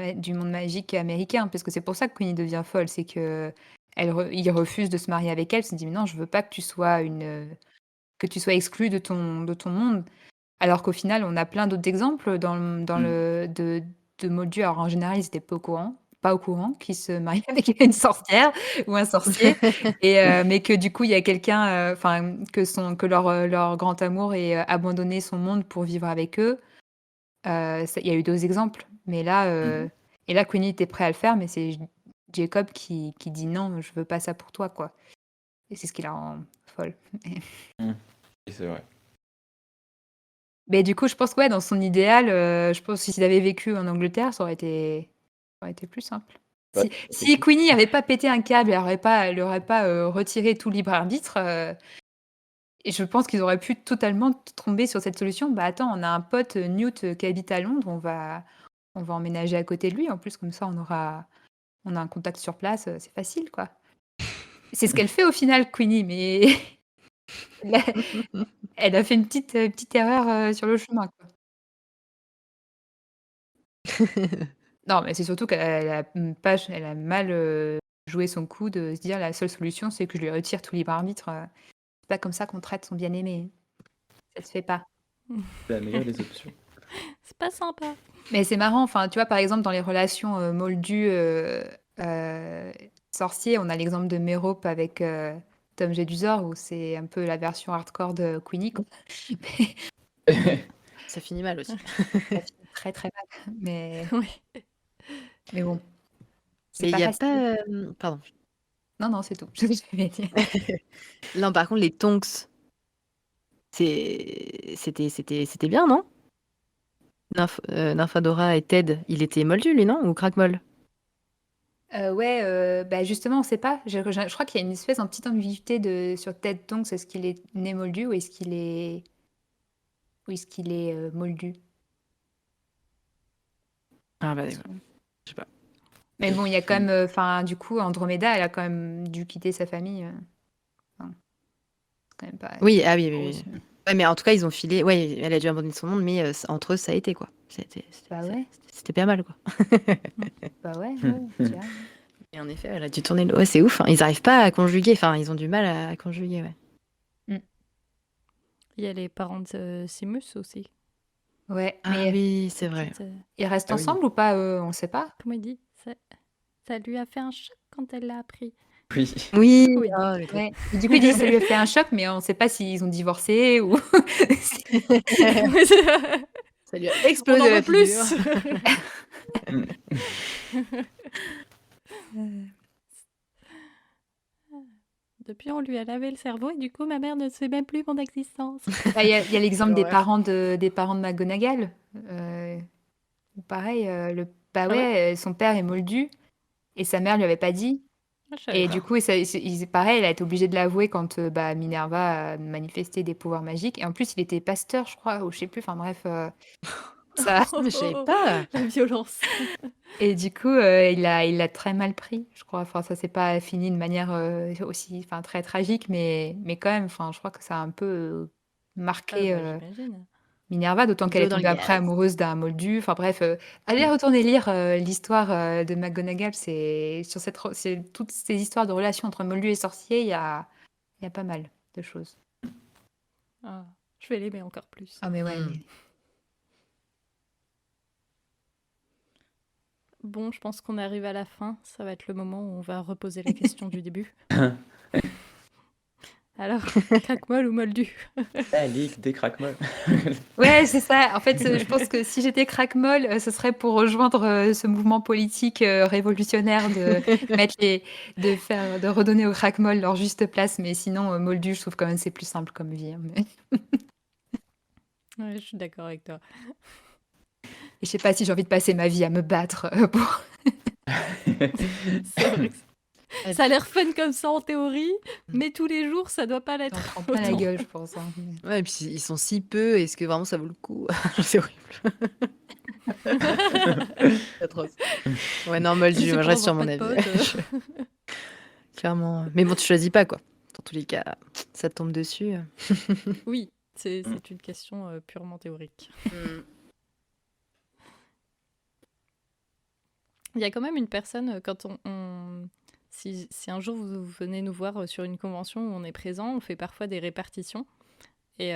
magique américain. Parce que c'est pour ça que Queenie devient folle, c'est que il refuse de se marier avec elle. Il se dit, mais non, je veux pas que tu sois que tu sois exclue de ton monde. Alors qu'au final, on a plein d'autres exemples de Moldus. Alors en général, ils étaient pas au courant qu'ils se mariaient avec une sorcière ou un sorcier, mais que du coup, il y a quelqu'un, enfin, que leur grand amour ait abandonné son monde pour vivre avec eux. Il y a eu d'autres exemples, mais là, et là, Queenie était prêt à le faire, mais c'est Jacob qui dit non, je veux pas ça pour toi, quoi. Et c'est ce qui la rend folle. Oui, c'est vrai. Mais du coup, je pense que ouais, dans son idéal, je pense que s'il avait vécu en Angleterre, ça aurait été plus simple. Bah, Si Queenie n'avait pas pété un câble, elle aurait pas retiré tout libre arbitre, et je pense qu'ils auraient pu totalement tomber sur cette solution. Bah attends, on a un pote, Newt, qui habite à Londres, on va emménager à côté de lui. En plus, comme ça, on a un contact sur place, c'est facile, quoi. C'est ce qu'elle fait au final, Queenie, mais elle a fait une petite erreur sur le chemin, quoi. Non, mais c'est surtout qu'elle a pas elle a mal joué son coup de se dire la seule solution, c'est que je lui retire tout libre arbitre. C'est pas comme ça qu'on traite son bien-aimé. Ça se fait pas. la meilleure des options. C'est pas sympa. Mais c'est marrant, enfin, tu vois, par exemple, dans les relations moldus sorciers, on a l'exemple de Merope avec Tom Jedusor, où c'est un peu la version hardcore de Queenie, quoi. Ça finit mal aussi. Ça finit très très mal. Mais bon, c'est Mais il pas n'y a facile. pas. Pardon. Non, c'est tout. Je vais dire. Non, par contre, les Tonks, c'était bien, non? Nymphadora et Ted, il était moldu, lui, non? Ou crack-molle? Ouais, bah justement, on sait pas. Je crois qu'il y a une espèce en petite ambiguïté sur Ted Tonks. Est-ce qu'il est né moldu ou est-ce qu'il est moldu? Ah bah, je sais pas. Mais bon, il y a quand même, enfin, du coup, Andromeda, elle a quand même dû quitter sa famille. Enfin, c'est quand même pas. Oui, ah oui, oui, grosse. oui. Ouais, mais en tout cas, ils ont filé. Ouais, elle a dû abandonner son monde, mais entre eux, ça a été, quoi. Bah ouais, C'était pas mal, quoi. bah ouais, tu vois. Et en effet, elle a dû tourner le. Ouais, c'est ouf, hein. Ils arrivent pas à conjuguer. Enfin, ils ont du mal à conjuguer, ouais. Il y a les parents de Simus aussi. Ouais, Ah mais oui, c'est vrai. ils restent Ah oui. ensemble ou pas, eux? On sait pas. Comment il dit ça lui a fait un choc quand elle l'a appris. Oui. Oui. Comment il dit Oh, mais trop- Ouais. Et du coup, ils disent que ça lui a fait un choc, mais on sait pas s'ils ont divorcé ou. Ça lui a On explosé en la veut plus. figure. Depuis, on lui a lavé le cerveau et du coup, ma mère ne sait même plus mon existence. Bah, il y a l'exemple des L'horreur. parents de McGonagall. Où pareil, bah Ah ouais, son père est moldu et sa mère lui avait pas dit. Ah, je savais Et pas. du coup, pareil, elle a été obligée de l'avouer quand bah, Minerva a manifesté des pouvoirs magiques. Et en plus, il était pasteur, je crois, ou je sais plus. Enfin bref, ça. Mais je savais pas. La violence. Et du coup, il l'a très mal pris, je crois. Enfin, ça s'est pas fini de manière aussi, enfin, très tragique, mais quand même, enfin, je crois que ça a un peu marqué J'imagine. Minerva, d'autant De qu'elle l'eau est dans le tombée après gaz. amoureuse d'un moldu. Enfin bref, allez retourner lire l'histoire de McGonagall. C'est toutes ces histoires de relations entre moldu et sorcier. Il y a pas mal de choses. Ah, je vais l'aimer encore plus. Ah mais ouais. Mm. Bon, je pense qu'on arrive à la fin. Ça va être le moment où on va reposer la question du début. Alors, craque-molle ou moldu? La ligue des craquemolles. Ouais, c'est ça. En fait, je pense que si j'étais craque-molle, ce serait pour rejoindre ce mouvement politique révolutionnaire de redonner aux craque-molles leur juste place. Mais sinon, moldu, je trouve quand même c'est plus simple comme vie, hein. Ouais, je suis d'accord avec toi. Et je sais pas si j'ai envie de passer ma vie à me battre pour. C'est vrai que ça a l'air fun comme ça en théorie, mais tous les jours, ça doit pas J'en l'être. prends plein la autant. gueule, je pense, hein. Ouais, et puis ils sont si peu, est-ce que vraiment ça vaut le coup? C'est horrible. C'est atroce. Ouais, non, Si moldu, c'est moi je pour reste sur avoir mon pas de avis. potes. Clairement. Mais bon, tu choisis pas, quoi. Dans tous les cas, ça te tombe dessus. Oui, c'est une question purement théorique. Il y a quand même une personne, quand si un jour vous venez nous voir sur une convention où on est présent, on fait parfois des répartitions. Et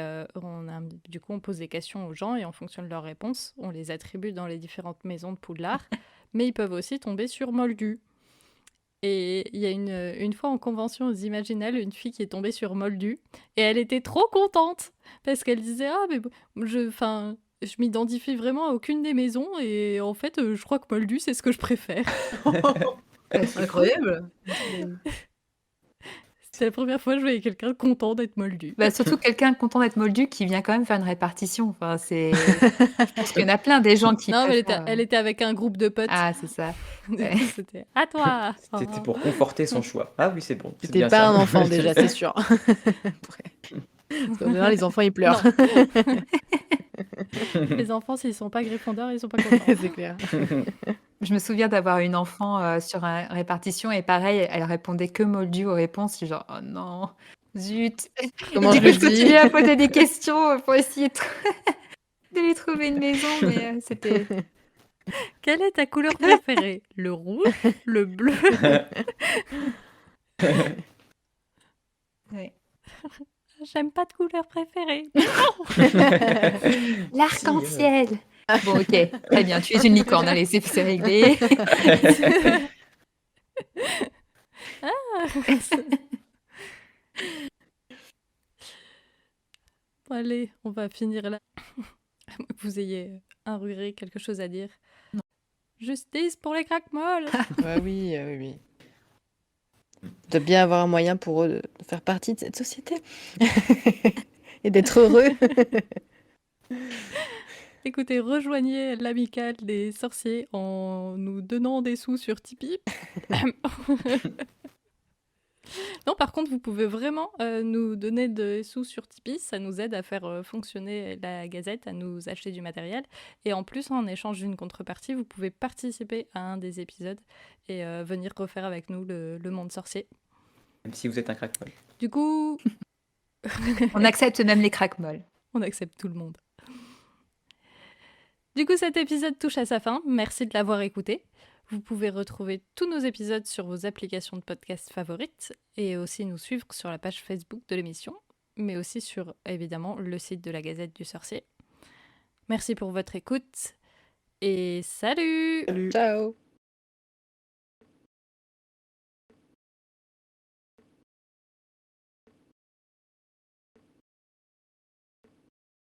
du coup, on pose des questions aux gens et en fonction de leurs réponses, on les attribue dans les différentes maisons de Poudlard. Mais ils peuvent aussi tomber sur Moldu. Et il y a une fois en convention aux Imaginales, une fille qui est tombée sur Moldu. Et elle était trop contente parce qu'elle disait « Ah, mais je m'identifie vraiment à aucune des maisons et en fait, je crois que Moldu, c'est ce que je préfère. » C'est Incroyable. C'était la première fois que je voyais quelqu'un content d'être Moldu. Bah, surtout quelqu'un content d'être moldu qui vient quand même faire une répartition. Enfin, je pense qu'il y en a plein des gens qui Non, mais préfèrent. elle était avec un groupe de potes. Ah, c'est ça. Du Ouais. coup, c'était « À toi !» C'était pour conforter son choix. Ah oui, c'est bon. C'est C'était bien pas ça. un enfant déjà, c'est sûr. Parce qu'en général, les enfants ils pleurent. Les enfants, s'ils sont pas Gryffondor, ils sont pas contents. C'est clair. Je me souviens d'avoir une enfant sur une répartition et pareil, elle répondait que moldu aux réponses. Je suis genre, oh non, zut. Comment Du je coup, le je dis continuais à poser des questions pour essayer de lui trouver une maison, mais c'était. Quelle est ta couleur préférée? Le rouge? Le bleu? Ouais. J'aime pas de couleur préférée. L'arc-en-ciel. Bon, ok, très bien, tu es une licorne, allez, c'est réglé. Bon, allez, on va finir là. À moins que vous ayez un regret, quelque chose à dire. Non. Justice pour les craquemolles. Ouais, oui, oui, oui. Il doit bien avoir un moyen pour eux de faire partie de cette société et d'être heureux. Écoutez, rejoignez l'amicale des sorciers en nous donnant des sous sur Tipeee. Non, par contre, vous pouvez vraiment nous donner des sous sur Tipeee. Ça nous aide à faire fonctionner la Gazette, à nous acheter du matériel. Et en plus, en échange d'une contrepartie, vous pouvez participer à un des épisodes et venir refaire avec nous le monde sorcier. Même si vous êtes un craquemolle. Du coup, On accepte même les craquemolles. on accepte tout le monde. Du coup, cet épisode touche à sa fin. Merci de l'avoir écouté. Vous pouvez retrouver tous nos épisodes sur vos applications de podcast favorites et aussi nous suivre sur la page Facebook de l'émission, mais aussi sur, évidemment, le site de la Gazette du Sorcier. Merci pour votre écoute et salut! Salut. Ciao.